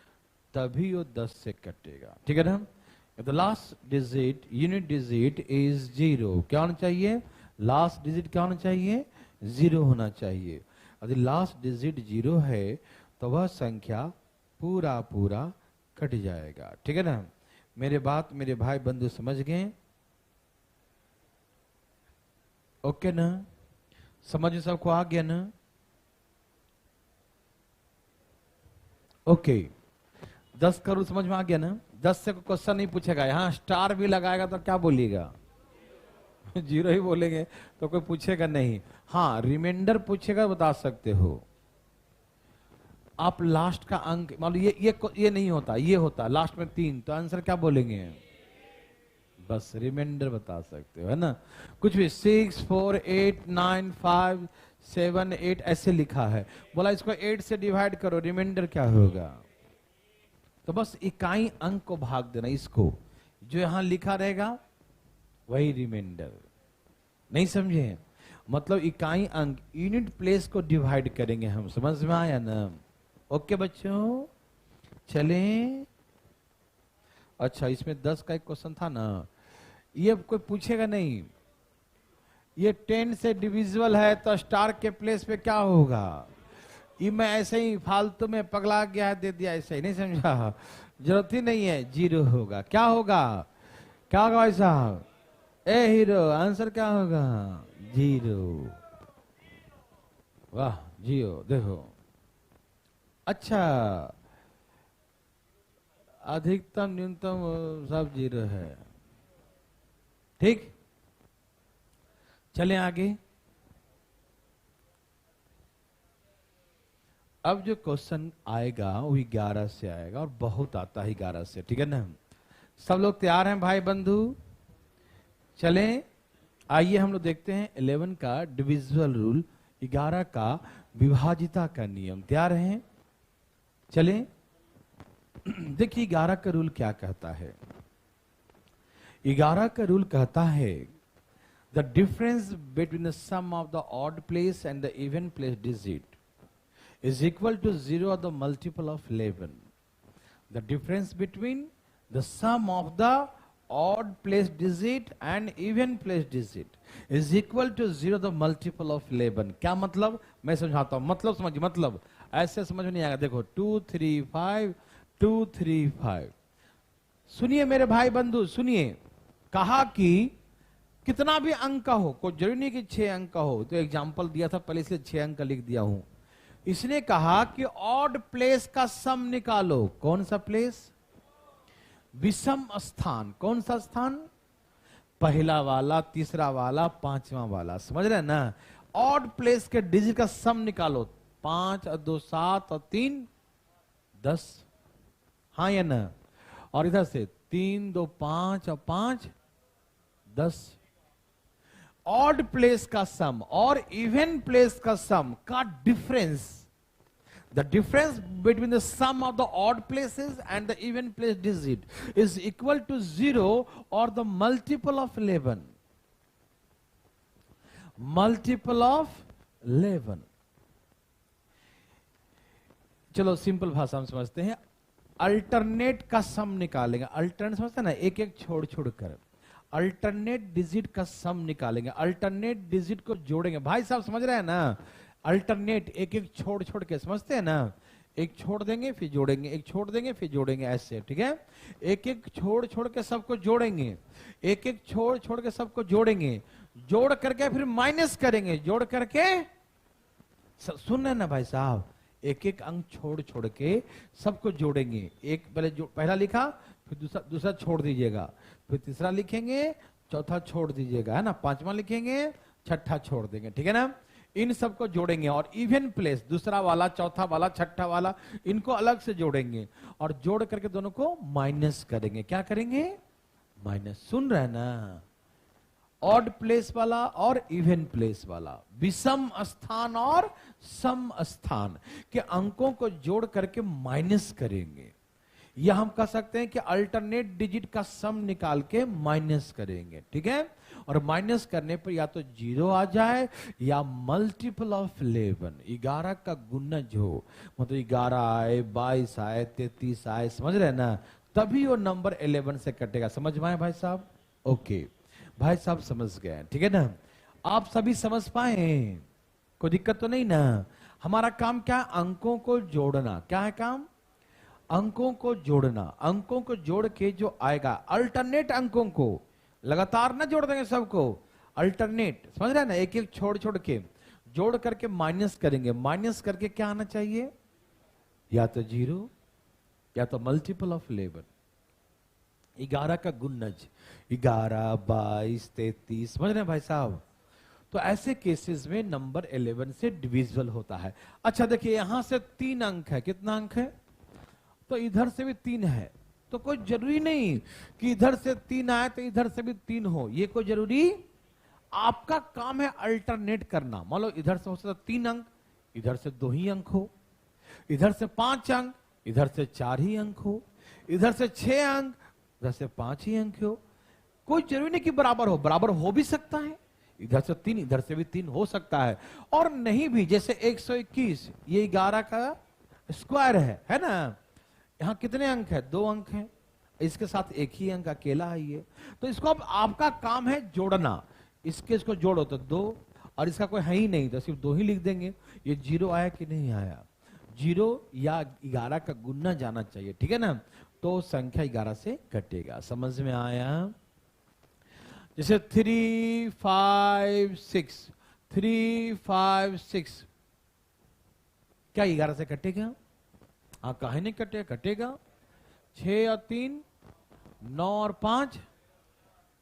तभी वो 10 से कटेगा, ठीक है ना? The last digit, unit digit is 0, क्या होना चाहिए? लास्ट डिजिट क्या होना चाहिए? 0 होना चाहिए। यदि लास्ट डिजिट 0 है तो वह संख्या पूरा पूरा कट जाएगा, ठीक है ना? मेरे बात मेरे भाई बंधु समझ गए? ओके ना? समझ में सबको आ गया ना? ओके, 10 का रूल समझ में आ गया ना? 10 से कोई क्वेश्चन नहीं पूछेगा, यहां स्टार भी लगाएगा तो क्या बोलिएगा? 0 ही बोलेंगे तो कोई पूछेगा नहीं। हाँ, रिमाइंडर पूछेगा, बता सकते हो आप लास्ट का अंक, मान लो ये नहीं होता, ये होता लास्ट में 3, तो आंसर क्या बोलेंगे? बस रिमाइंडर बता सकते हो, है ना? कुछ भी 6 4 8 9 5 7 8 ऐसे लिखा है, बोला इसको 8 से डिवाइड करो, रिमाइंडर क्या होगा? तो बस इकाई अंक को भाग देना, इसको जो यहां लिखा रहेगा वही रिमाइंडर। नहीं समझे? मतलब इकाई अंक, यूनिट प्लेस को डिवाइड करेंगे हम, समझ में आया ना? ओके बच्चों, चलें। अच्छा, इसमें 10 का एक क्वेश्चन था ना, ये कोई पूछेगा नहीं। ये 10 से डिविजिबल है तो स्टार के प्लेस पे क्या होगा? ये मैं ऐसे ही फालतू में पगला गया है, दे दिया ऐसे ही, नहीं समझा? जरूरत ही नहीं है, 0 होगा। क्या होगा? क्या होगा भाई साहब? ए हीरो, आंसर क्या होगा? 0। वाह, 0 देखो। अच्छा, अधिकतम न्यूनतम सब 0 है, ठीक? चलें आगे। अब जो क्वेश्चन आएगा वो 11 से आएगा, और बहुत आता है 11 से, ठीक है ना? सब लोग तैयार हैं भाई बंधु? चलें, आइए हम लोग देखते हैं 11 का डिविजिबल रूल, 11 का विभाजिता का नियम। तैयार हैं? चलें, देखिए 11 का रूल क्या कहता है। 11 का रूल कहता है the difference between the sum of the odd place and the even place digit is equal to 0 or the multiple of 11. The difference between the sum of the odd place digit and even place digit is equal to 0 the multiple of 11. क्या मतलब? मैं समझाता हूं, मतलब समझिए, मतलब ऐसे समझ में नहीं आएगा। देखो 2 3 5 2 3 5, सुनिए मेरे भाई बंधु, सुनिए। कहा कि कितना भी अंक का हो, कोई जरूरी नहीं कि 6 अंक का हो, तो एग्जाम्पल दिया था पहले, इसलिए 6 अंक का लिख दिया हूं। इसने कहा कि ऑड प्लेस का सम निकालो। कौन सा प्लेस? विषम स्थान। कौन सा स्थान? पहला वाला, तीसरा वाला, पांचवा वाला, समझ रहे हैं ना? ऑड प्लेस के डिजिट का सम निकालो। 5 और 2 7 और 3 10, हाँ या ना? और इधर से 3 2 5 और 5 10। ऑड प्लेस का सम और इवन प्लेस का सम का difference, the difference between the sum of the odd places and the even place digit is equal to 0 और the multiple of 11। Multiple of 11। चलो सिंपल भाषा में समझते हैं। अल्टरनेट का सम निकालेंगे। अल्टरनेट समझते हैं ना, एक एक छोड़ छोड़ कर अल्टरनेट डिजिट का सम निकालेंगे। अल्टरनेट डिजिट को जोड़ेंगे। भाई साहब समझ रहे हैं ना? अल्टरनेट एक एक छोड़ छोड़ के, समझते हैं ना? एक छोड़ देंगे फिर जोड़ेंगे, एक छोड़ देंगे फिर जोड़ेंगे, ऐसे, ठीक है? एक एक छोड़ छोड़ के सबको जोड़ेंगे, एक एक छोड़ छोड़ के सबको जोड़ेंगे, जोड़ करके फिर माइनस करेंगे, जोड़ करके, सुन रहे ना भाई साहब? एक एक अंक छोड़ छोड़ के सबको जोड़ेंगे। एक पहले जो पहला लिखा, फिर दूसरा छोड़ दीजिएगा, फिर तीसरा लिखेंगे, चौथा छोड़ दीजिएगा, है ना? पांचवा लिखेंगे, छठा छोड़ देंगे, ठीक है ना? इन सबको जोड़ेंगे और इवन प्लेस, दूसरा वाला, चौथा वाला, छठा वाला, इनको अलग से जोड़ेंगे और जोड़ करके दोनों को माइनस करेंगे। क्या करेंगे? माइनस। सुन रहे ना? ऑड प्लेस वाला और इवन प्लेस वाला, विषम स्थान और सम स्थान के अंकों को जोड़ करके माइनस करेंगे, या हम कह सकते हैं कि अल्टरनेट डिजिट का सम निकाल के माइनस करेंगे। ठीक है? और माइनस करने पर या तो 0 आ जाए या मल्टीपल ऑफ 11, 11 का गुणज हो, मतलब 11 आए, 22 आए, 33 आए, समझ रहे ना? तभी वो नंबर 11 से कटेगा। समझ में आए भाई साहब? ओके, भाई साहब समझ गए, ठीक है ना? आप सभी समझ पाए? कोई दिक्कत तो नहीं ना? हमारा काम क्या है? अंकों को जोड़ना। क्या है काम? अंकों को जोड़ना। अंकों को जोड़ के जो आएगा, अल्टरनेट अंकों को, लगातार ना जोड़ देंगे सबको, अल्टरनेट, समझ रहे हैं ना? एक एक छोड़ छोड़ के जोड़ करके माइनस करेंगे। माइनस करके क्या आना चाहिए? या तो 0 या तो मल्टीपल ऑफ 11। 11 का गुणज, 11, 22, 33, समझ रहे हैं भाई साहब? तो ऐसे केसेस में नंबर 11 से डिविजिबल होता है। अच्छा देखिए, यहां से 3 अंक है। कितना अंक है? तो इधर से भी 3 है, तो कोई जरूरी नहीं कि इधर से 3 आए तो इधर से भी 3 हो, ये कोई जरूरी। आपका काम है अल्टरनेट करना। मान लो इधर से हो सकता 3 अंक, इधर से 2 ही अंक हो, इधर से 5 अंक, इधर से 4 ही अंक हो, इधर से 6 अंक, इधर से 5 ही अंक हो। कोई जरूरी नहीं कि बराबर हो, बराबर हो भी सकता है, इधर से 3 इधर से भी 3 हो सकता है, और नहीं भी। जैसे 121, ये 11 का स्क्वायर है ना? यहां कितने अंक है? 2 अंक हैं, इसके साथ एक ही अंक अकेला है ये। तो इसको अब आपका काम है जोड़ना। इसको जोड़ो तो 2, और इसका कोई है ही नहीं तो सिर्फ 2 ही लिख देंगे। ये 0 आया कि नहीं आया? 0 या 11 का गुना जाना चाहिए, ठीक है ना? तो संख्या 11 से कटेगा। समझ में आया? जैसे 3, 5, 6, 3, 5, 6, क्या 11 से कटेगा? हाँ, काहे नहीं कटेगा? कटेगा। 6 और 3, 9 और 5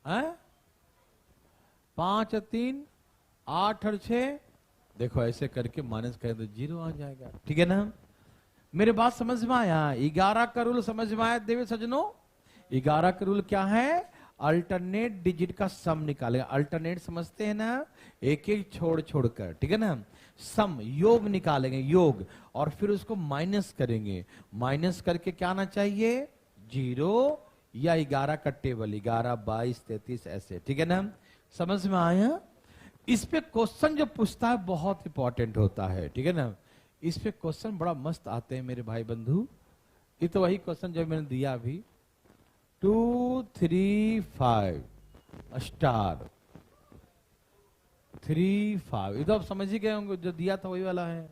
है, 5 और 3, 8 और 6। देखो ऐसे करके माइनस करें तो 0 आ जाएगा, ठीक है ना? मेरे बात समझ में आया? 11 का रूल समझ में आया देवी सजनों? 11 का रूल क्या है? अल्टरनेट डिजिट का सम निकालेगा। अल्टरनेट समझते हैं ना? एक एक छोड़ छोड़ कर, ठीक है ना? सम, योग निकालेंगे, योग, और फिर उसको माइनस करेंगे। माइनस करके क्या आना चाहिए? 0 या 11 का टेबल, 11, 22, 33, ऐसे, ठीक है ना? समझ में आया? इस पे क्वेश्चन जो पूछता है बहुत इंपॉर्टेंट होता है, ठीक है ना? इस पे क्वेश्चन बड़ा मस्त आते हैं मेरे भाई बंधु। ये तो वही क्वेश्चन जो मैंने दिया अभी, 2, 3, 5 स्टार 3, 5। ये तो आप समझ ही गए होंगे, जो दिया था वही वाला है।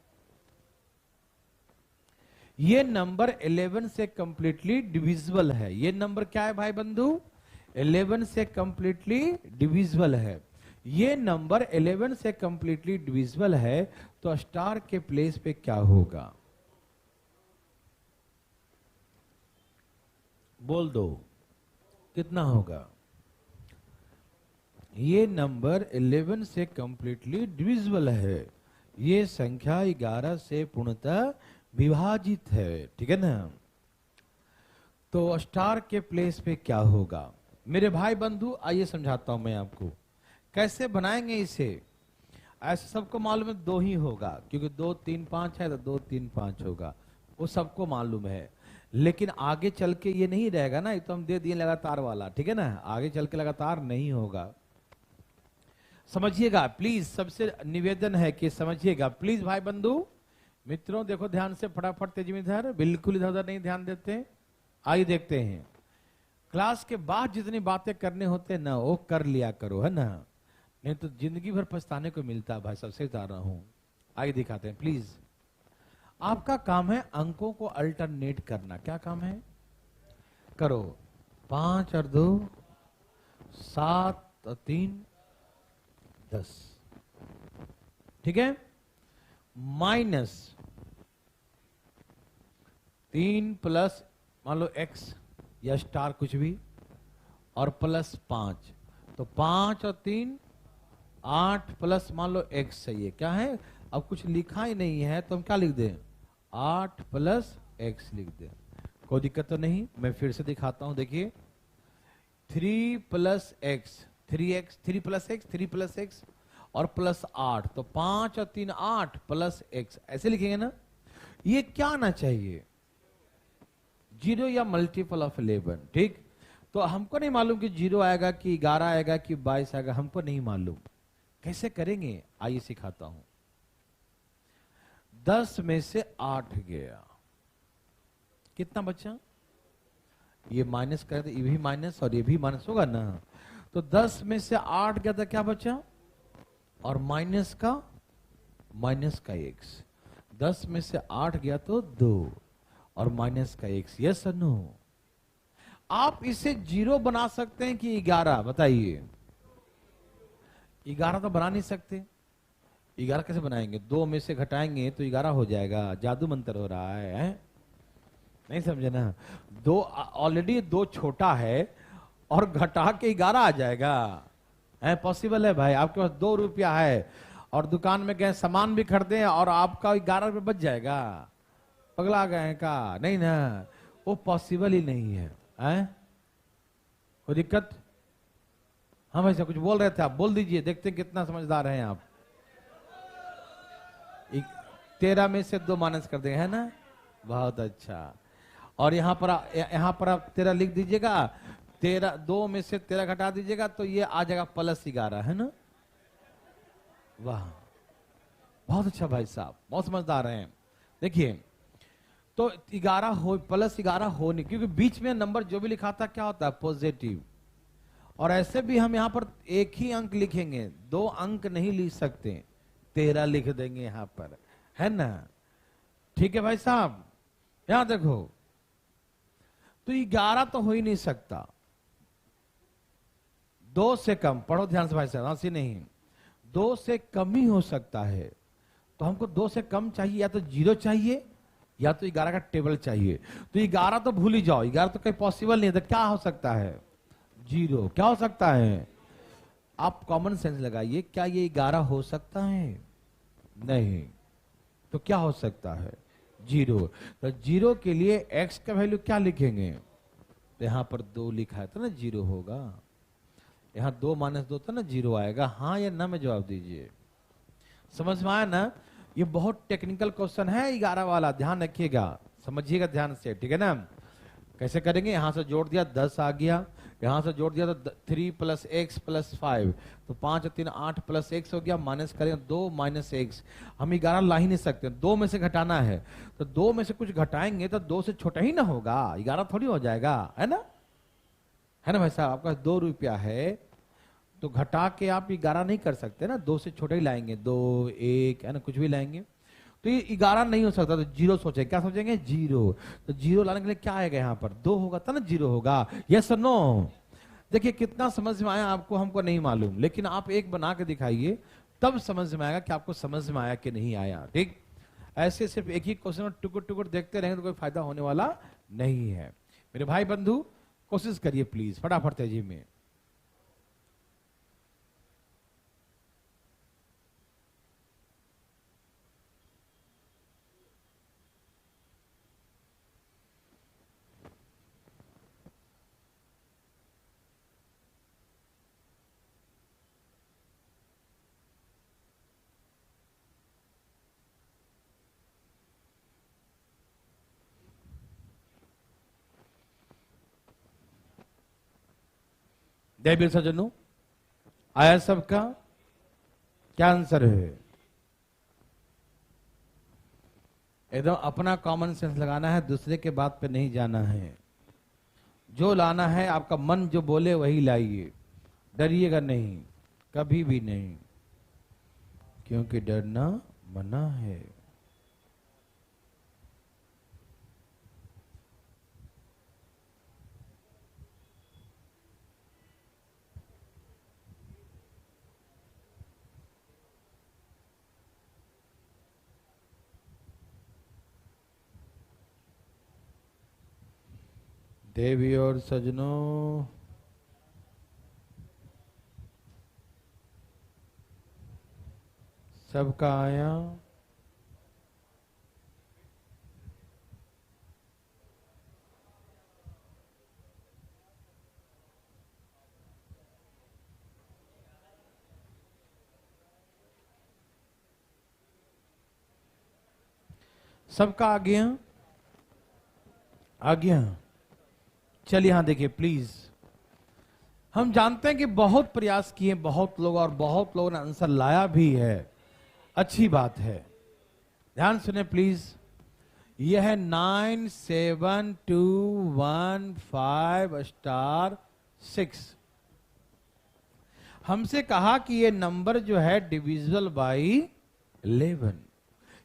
ये नंबर 11 से कंप्लीटली डिविजिबल है। ये नंबर क्या है भाई बंधु? 11 से कंप्लीटली डिविजिबल है। ये नंबर 11 से कंप्लीटली डिविजिबल है, तो स्टार के प्लेस पे क्या होगा? बोल दो, कितना होगा? ये नंबर 11 से कंप्लीटली डिविजिबल है। ये संख्या 11 से पूर्णतः विभाजित है, ठीक है ना? तो स्टार के प्लेस पे क्या होगा? मेरे भाई बंधु आइए समझाता हूं मैं आपको कैसे बनाएंगे इसे। ऐसे सबको मालूम है 2 ही होगा, क्योंकि 2, 3, 5 है तो 2, 3, 5 होगा, वो सबको मालूम है। लेकिन आगे चल के ये नहीं रहेगा ना, ये तो हम दे दिए लगातार वाला, ठीक है ना? आगे चल के लगातार नहीं होगा। समझिएगा प्लीज, सबसे निवेदन है कि समझिएगा प्लीज भाई बंधु मित्रों। देखो ध्यान से, फटाफट तेजी में, इधर बिल्कुल इधर उधर नहीं ध्यान देते। आइए देखते हैं, क्लास के बाद जितनी बातें करने होते ना वो कर लिया करो, है ना? नहीं तो जिंदगी भर पछताने को मिलता है भाई, सबसे बता रहा हूं। आइए दिखाते हैं प्लीज। आपका काम है अंकों को अल्टरनेट करना। क्या काम है? करो। 5 और 2, 7 और 3, 10, ठीक है? माइनस 3 प्लस मान लो x या स्टार कुछ भी, और प्लस 5, तो 5 और 3 8 प्लस मान लो x सही है, क्या है, अब कुछ लिखा ही नहीं है तो हम क्या लिख दें, 8 प्लस x लिख दें, कोई दिक्कत तो नहीं। मैं फिर से दिखाता हूं, देखिए 3 plus x, 3x, 3 plus x, 3 plus x और प्लस 8, तो 5 और 3 8 प्लस x, ऐसे लिखेंगे ना। ये क्या आना चाहिए, 0 या मल्टीपल ऑफ 11, ठीक। तो हमको नहीं मालूम कि 0 आएगा कि 11 आएगा कि 22 आएगा, हमको नहीं मालूम, कैसे करेंगे, आइए सिखाता हूं। 10 में से 8 गया, कितना बचा, ये माइनस कर दे, ये भी माइनस और ये भी माइनस होगा ना, तो 10 में से 8 गया था, क्या बचा, और माइनस का x, 10 में से 8 गया तो 2 और माइनस का x, यस और नो। आप इसे 0 बना सकते हैं कि 11, बताइए। 11 तो बना नहीं सकते, 11 कैसे बनाएंगे, 2 में से घटाएंगे तो 11 हो जाएगा, जादू मंत्र हो रहा है? नहीं समझे ना, 2 ऑलरेडी 2 छोटा है और घटा के 11 आ जाएगा, है पॉसिबल है भाई? आपके पास 2 रुपया है और दुकान में गए सामान भी खरीदे और आपका 11 रुपये बच जाएगा, पगला गए का? नहीं ना, वो पॉसिबल ही नहीं है, हैं? कोई दिक्कत? हाँ भाई साहब कुछ बोल रहे थे आप, बोल दीजिए, देखते हैं कितना समझदार हैं आप। 13 में से 2 माइनस कर देंगे, है ना, बहुत अच्छा। और यहाँ पर आप 13 लिख दीजिएगा, 13, 2 में से 13 घटा दीजिएगा तो ये आ जाएगा प्लस 11, है ना, वाह बहुत अच्छा भाई साहब, बहुत समझदार हैं। देखिए तो 11 हो, प्लस 11 हो नहीं, क्योंकि बीच में नंबर जो भी लिखा था क्या होता है, पॉजिटिव। और ऐसे भी हम यहाँ पर एक ही अंक लिखेंगे, 2 अंक नहीं लिख सकते, 13 लिख देंगे यहाँ पर, है ना, ठीक है भाई साहब। यहां देखो तो 11 तो हो ही नहीं सकता, 2 से कम, पढ़ो ध्यान से भाई साहब, ऐसे नहीं, 2 से कम ही हो सकता है, तो हमको 2 से कम चाहिए, या तो 0 चाहिए या तो 11 का टेबल चाहिए। तो 11 तो भूल ही जाओ, 11 तो कहीं पॉसिबल नहीं है, तो क्या हो सकता है, 0, क्या हो सकता है, आप कॉमन सेंस लगाइए, क्या ये 11 हो सकता है, नहीं, तो क्या हो सकता है, 0। तो 0 के लिए x का वैल्यू क्या लिखेंगे, तो यहां पर 2 लिखा है तो ना 0 होगा, यहां 2 माइनस 2 तो ना 0 आएगा, हाँ या ना में जवाब दीजिए। समझ में आया ना, ये बहुत टेक्निकल क्वेश्चन है 11 वाला, ध्यान रखिएगा, समझिएगा ध्यान से, ठीक है ना। कैसे करेंगे, यहां से जोड़ दिया 10 आ गया, यहां से जोड़ दिया तो 3 प्लस एक्स प्लस 5, तो 5 और 3 8 प्लस एक्स हो गया, माइनस करेंगे 2 माइनस एक्स, हम 11 ला ही नहीं सकते, 2 में से घटाना है, तो 2 में से कुछ घटाएंगे तो 2 से छोटा ही ना होगा, 11 थोड़ी हो जाएगा, है ना, है ना भाई साहब। आपका 2 रुपया है तो घटा के आप 11 नहीं कर सकते ना, 2 से छोटा ही लाएंगे, 2 1 है ना, कुछ भी लाएंगे, तो ये 11 नहीं हो सकता, तो 0 सोचेंगे, क्या सोचेंगे, 0, तो 0 लाने के लिए क्या आएगा यहाँ पर, 2 होगा तब ना 0 होगा, यस और नो। देखिए कितना समझ में आया आपको, हमको नहीं मालूम, लेकिन आप एक बना के दिखाइए, तब समझ में आएगा कि आपको समझ में आया कि नहीं आया, ठीक। ऐसे सिर्फ एक ही क्वेश्चन टुकुर टुकुर देखते रहेंगे तो कोई फायदा होने वाला नहीं है। मेरे भाई बंधु कोशिश करिए प्लीज, फटाफट तेजी में। देवीर सज्जनों, आया सबका, क्या आंसर है, एकदम अपना कॉमन सेंस लगाना है, दूसरे के बात पे नहीं जाना है, जो लाना है आपका मन जो बोले वही लाइए, डरिएगा नहीं, कभी भी नहीं, क्योंकि डरना मना है। देवी और सजनों, सबका आया। सबका आ गया, आ गया। चलिए यहां देखिए प्लीज। हम जानते हैं कि बहुत प्रयास किए बहुत लोग, और बहुत लोगों ने आंसर लाया भी है, अच्छी बात है। ध्यान सुने प्लीज। यह है 97215*6। हमसे कहा कि ये नंबर जो है डिविजिबल बाई 11।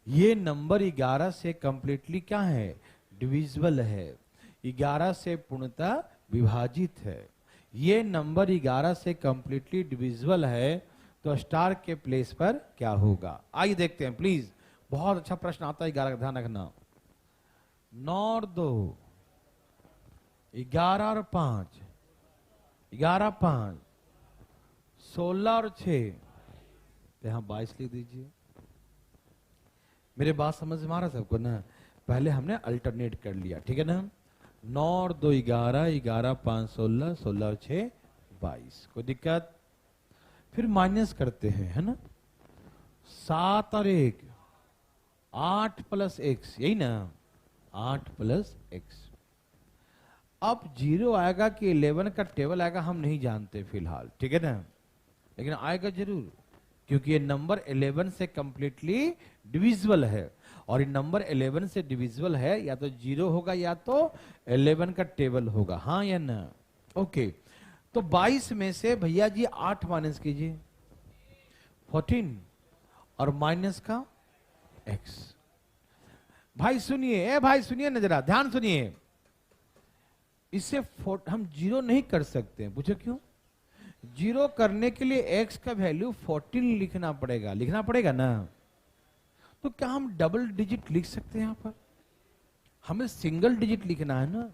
ये नंबर 11 से कंप्लीटली क्या है, डिविजिबल है। 11 से पूर्णतः विभाजित है। ये नंबर 11 से कंप्लीटली डिविजिबल है, तो स्टार के प्लेस पर क्या होगा। आइए देखते हैं प्लीज। बहुत अच्छा प्रश्न आता है 11 का, ध्यान रखना। 9 और 2, 11 और 5, 11 5, 16 और 6, तो यहां 22 लिख दीजिए। मेरे बात समझ में आ रहा सबको ना। पहले हमने अल्टरनेट कर लिया, ठीक है ना। 9 और 2 11, 11 5 16, 16 और 6 22। कोई दिक्कत। फिर माइनस करते हैं, है ना। 7 और 1 8 प्लस x, यही ना, 8 प्लस x। अब 0 आएगा कि 11 का टेबल आएगा हम नहीं जानते फिलहाल, ठीक है ना, लेकिन आएगा जरूर, क्योंकि ये नंबर 11 से कंप्लीटली डिविजिबल है। और ये नंबर 11 से डिविजिबल है, या तो 0 होगा या तो 11 का टेबल होगा, हाँ या ना। ओके, तो 22 में से भैया जी 8 माइनस कीजिए 14, और माइनस का x। भाई सुनिए, ए भाई सुनिए ना, जरा ध्यान सुनिए। इससे हम 0 नहीं कर सकते, पूछो क्यों। 0 करने के लिए x का वैल्यू 14 लिखना पड़ेगा ना। तो क्या हम डबल डिजिट लिख सकते हैं यहां पर। हमें सिंगल डिजिट लिखना है ना,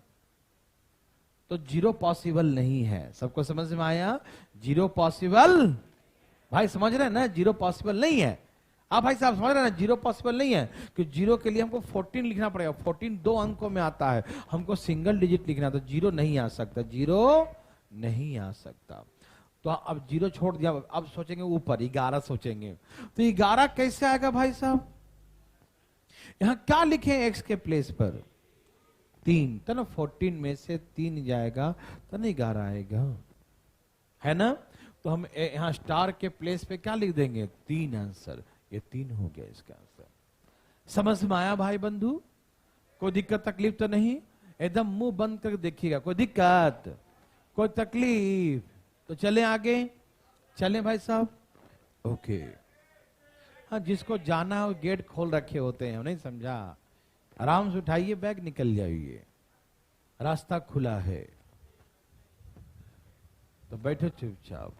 तो 0 पॉसिबल नहीं है। सबको समझ में आया। 0 पॉसिबल, भाई समझ रहे हैं ना, 0 पॉसिबल नहीं है। आप भाई साहब समझ रहे हैं ना, 0 पॉसिबल नहीं है, कि 0 के लिए हमको 14 लिखना पड़ेगा। 14 2 अंकों में आता है, हमको सिंगल डिजिट लिखना, तो 0 नहीं आ सकता, 0 नहीं आ सकता। तो अब 0 छोड़ दिया, अब सोचेंगे ऊपर 11 सोचेंगे। तो 11 कैसे आएगा भाई साहब। यहां क्या लिखे x के प्लेस पर 3, तो ना 14 में से 3 जाएगा तो नहीं 11 आएगा, है ना। तो हम यहां स्टार के प्लेस पे क्या लिख देंगे 3 आंसर। ये 3 हो गया इसका आंसर। समझ में आया भाई बंधु। कोई दिक्कत तकलीफ तो नहीं। एकदम मुंह बंद करके देखिएगा, कोई दिक्कत कोई तकलीफ तो चले आगे, चले भाई साहब। ओके, हाँ जिसको जाना हो गेट खोल रखे होते हैं, नहीं समझा। आराम से उठाइए बैग, निकल जाइए, रास्ता खुला है। तो बैठो चुपचाप।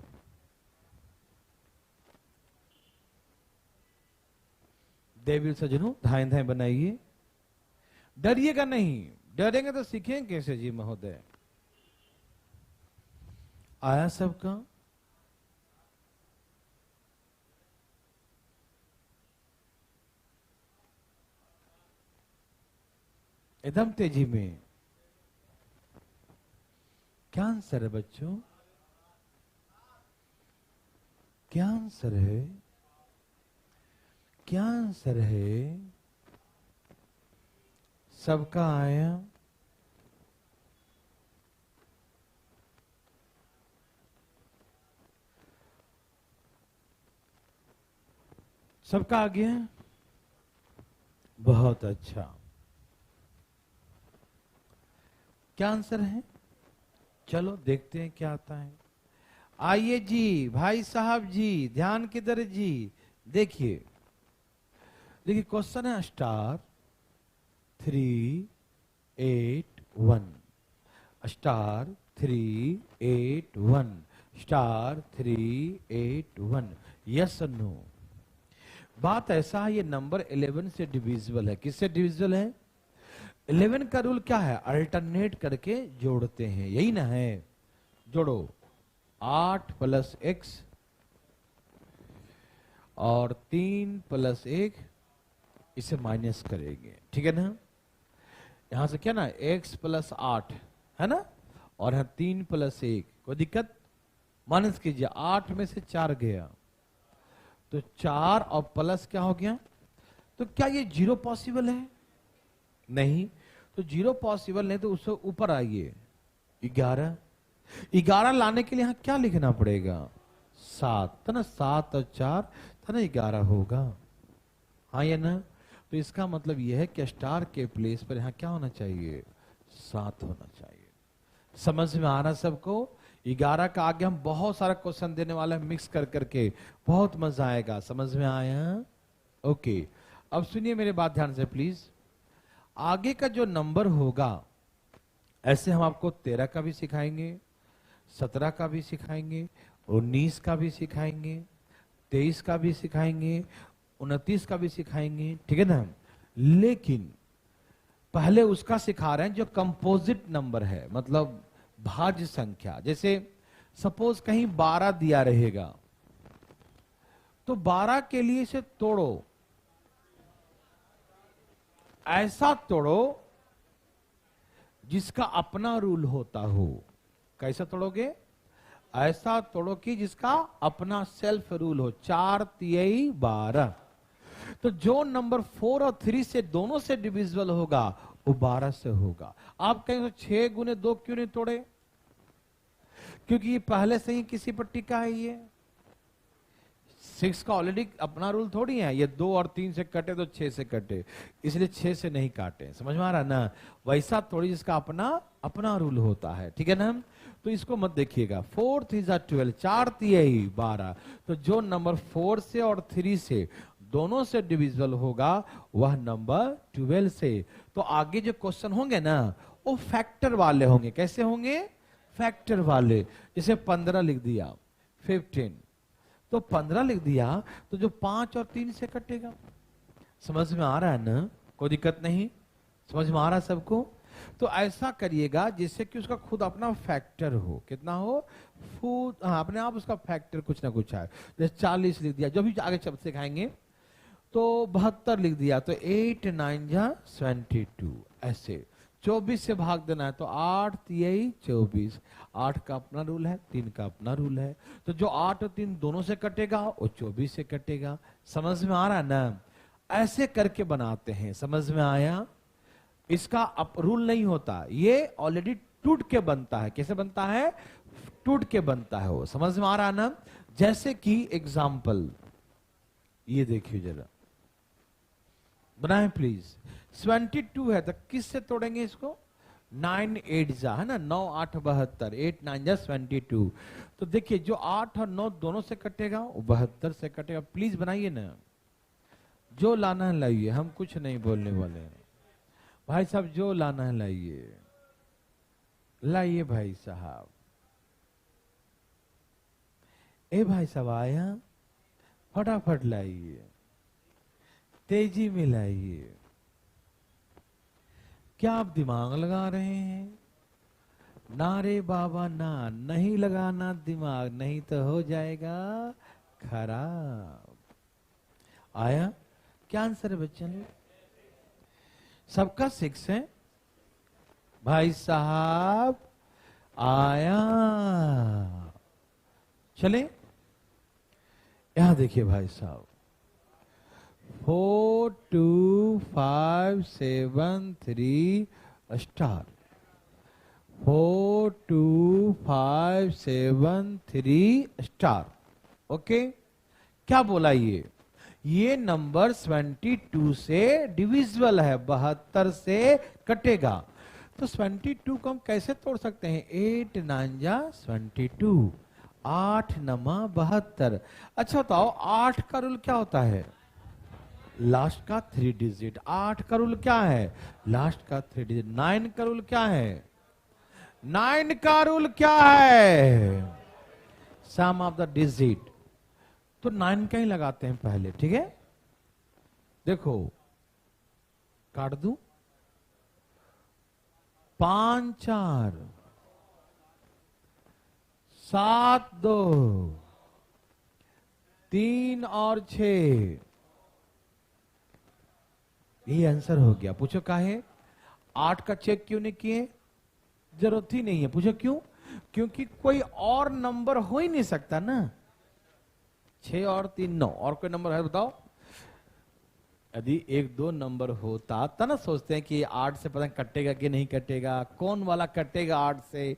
देवी सजनों धाएं धाएं बनाइए, डरिएगा नहीं। डरेंगे तो सीखेंगे कैसे जी महोदय। आया सबका। एकदम तेजी में। क्या आंसर है बच्चों, क्या आंसर है, क्या आंसर है। सबका आया। सबका आ गया, बहुत अच्छा। क्या आंसर है, चलो देखते हैं क्या आता है। आइए जी भाई साहब जी, ध्यान किधर जी। देखिए देखिए क्वेश्चन है star 381, star 381, star 381, yes no. बात ऐसा है, ये नंबर 11 से डिविजिबल है। किससे डिविजिबल है। 11 का रूल क्या है, अल्टरनेट करके जोड़ते हैं, यही ना है। जोड़ो 8 प्लस x, और 3 + 1 इसे माइनस करेंगे, ठीक है ना। यहां से क्या ना x + 8 है ना, और यहां 3 + 1, कोई दिक्कत। माइनस कीजिए, 8 में से 4 गया तो 4 और प्लस क्या हो गया। तो क्या ये 0 पॉसिबल है? नहीं। तो 0 पॉसिबल नहीं तो उससे ऊपर आइए 11। 11 लाने के लिए यहां क्या लिखना पड़ेगा? 7 था ना, 7 और 4 था ना 11 होगा, हाँ या ना। तो इसका मतलब यह है कि स्टार के प्लेस पर यहां क्या होना चाहिए? 7 होना चाहिए। समझ में आ रहा सबको? 11 का आगे हम बहुत सारा क्वेश्चन देने वाले हैं मिक्स कर करके, बहुत मजा आएगा। समझ में आया? ओके। अब सुनिए मेरे बात ध्यान से प्लीज। आगे का जो नंबर होगा, ऐसे हम आपको 13 का भी सिखाएंगे, 17 का भी सिखाएंगे, 19 का भी सिखाएंगे, 23 का भी सिखाएंगे, 29 का भी सिखाएंगे, ठीक है ना। लेकिन पहले उसका सिखा रहे हैं जो कंपोजिट नंबर है, मतलब भाज्य संख्या। जैसे सपोज कहीं 12 दिया रहेगा तो 12 के लिए इसे तोड़ो, ऐसा तोड़ो जिसका अपना रूल होता हो। कैसा तोड़ोगे? ऐसा तोड़ो कि जिसका अपना सेल्फ रूल हो। 4 तिहाई 12, तो जो नंबर 4 और 3 से दोनों से डिविजिबल होगा वो 12 से होगा। आप कहेंगे 6 गुने 2 क्यों नहीं तोड़े? क्योंकि ये पहले से ही किसी पर टिका है। ये 6 का ऑलरेडी अपना रूल थोड़ी है, ये 2 और 3 से कटे तो 6 से कटे, इसलिए 6 से नहीं काटे। समझ में आ रहा ना? वैसा थोड़ी जिसका अपना अपना रूल होता है, ठीक है ना। तो इसको मत देखिएगा। 4 3 12, 4 तिहाई 12, तो जो नंबर 4 से और 3 से दोनों से डिविजिबल होगा वह नंबर 12 से। तो आगे जो क्वेश्चन होंगे ना वो फैक्टर वाले होंगे। कैसे होंगे? फैक्टर वाले। जैसे 15 लिख दिया, 15, तो 15 लिख दिया तो जो 5 और 3 से कटेगा। समझ में आ रहा है ना? कोई दिक्कत नहीं? समझ में आ रहा है सबको? तो ऐसा करिएगा जिससे कि उसका खुद अपना फैक्टर हो। कितना हो? खुद, हाँ, अपने आप उसका फैक्टर कुछ ना कुछ है। जैसे 40 लिख दिया, जो भी आगे शब्द सिखाएंगे। तो 72 लिख दिया तो 8 9 जा 22, ऐसे 24 से भाग देना है तो 8 तिहाई 24। 8 का अपना रूल है, 3 का अपना रूल है, तो जो 8 और 3 दोनों से कटेगा वो 24 से कटेगा। समझ में आ रहा है ना? ऐसे करके बनाते हैं। समझ में आया? इसका रूल नहीं होता, ये ऑलरेडी टूट के बनता है। कैसे बनता है? टूट के बनता है वो। समझ में आ रहा है ना? जैसे कि एग्जाम्पल ये देखिए जरा, बनाए प्लीज। 22 है तो किससे तोड़ेंगे इसको? 9 8 जा, है ना, 9 8 72, 8 9 जा 22। तो देखिए जो 8 और 9 दोनों से कटेगा वो 72 से कटेगा। प्लीज बनाइए ना, जो लाना है लाइए, हम कुछ नहीं बोलने वाले हैं। भाई साहब जो लाना है लाइए, लाइए भाई साहब। ए भाई साहब आया, फटाफट लाइए, तेजी में लाइए। क्या आप दिमाग लगा रहे हैं? ना रे बाबा ना, नहीं लगाना दिमाग, नहीं तो हो जाएगा खराब। आया? क्या आंसर है बच्चों? सबका 6 है भाई साहब। आया? चले यहां देखिए भाई साहब, 4 2 5 7 3 स्टार, 4 2 5 7 3 स्टार। ओके, क्या बोला ये नंबर 22 से डिविजिबल है, 72 से कटेगा। तो 22 को हम कैसे तोड़ सकते हैं? 8 9 जा 22, 8 नमा 72। अच्छा बताओ 8 का रूल क्या होता है? लास्ट का 3 डिजिट। 8 का रूल क्या है? लास्ट का 3 डिजिट। 9 का रूल क्या है? 9 का रूल क्या है? सम ऑफ द डिजिट। तो 9 का ही लगाते हैं पहले, ठीक है। देखो काट दूं, 5 4 7 2 3 और 6, ये आंसर हो गया। पूछो काहे 8 का चेक क्यों नहीं किए? जरूरत ही नहीं है। पूछो क्यों? क्योंकि कोई और नंबर हो ही नहीं सकता ना। 6 और 3 9, और कोई नंबर है बताओ? यदि 1 2 नंबर होता तब ना सोचते हैं कि 8 से पता नहीं कटेगा कि नहीं कटेगा, कौन वाला कटेगा 8 से।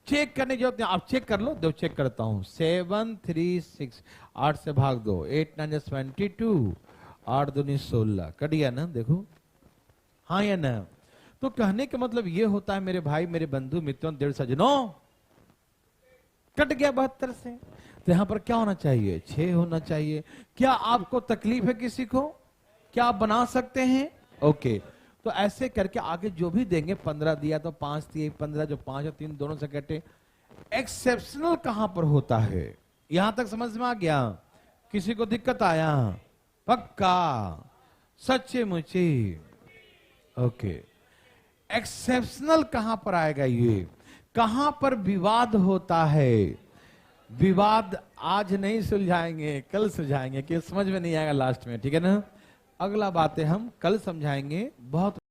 चेक करने की जरूरत नहीं, आप चेक कर लो। देखो चेक करता हूं। 7 3 6, 8 से भाग दो, 8 9 22, 8 2 16, कट गया ना? देखो हाँ या ना? तो कहने का मतलब ये होता है मेरे भाई, मेरे बंधु मित्रों, देव सज्जनों, कट गया 72 से। तो यहां पर क्या होना चाहिए? 6 होना चाहिए। क्या आपको तकलीफ है किसी को? क्या आप बना सकते हैं? ओके। तो ऐसे करके आगे जो भी देंगे, 15 दिया तो 5 दिए, 15 जो 5 और 3 दोनों से कटे। एक्सेप्शनल कहां पर होता है? यहां तक समझ में आ गया? किसी को दिक्कत आया? पक्का? सच्चे मुच्चे? ओके। एक्सेप्शनल कहां पर आएगा? ये कहां पर विवाद होता है? विवाद आज नहीं सुलझाएंगे, कल सुलझाएंगे, कि समझ में नहीं आएगा लास्ट में, ठीक है ना? अगला बातें हम कल समझाएंगे। बहुत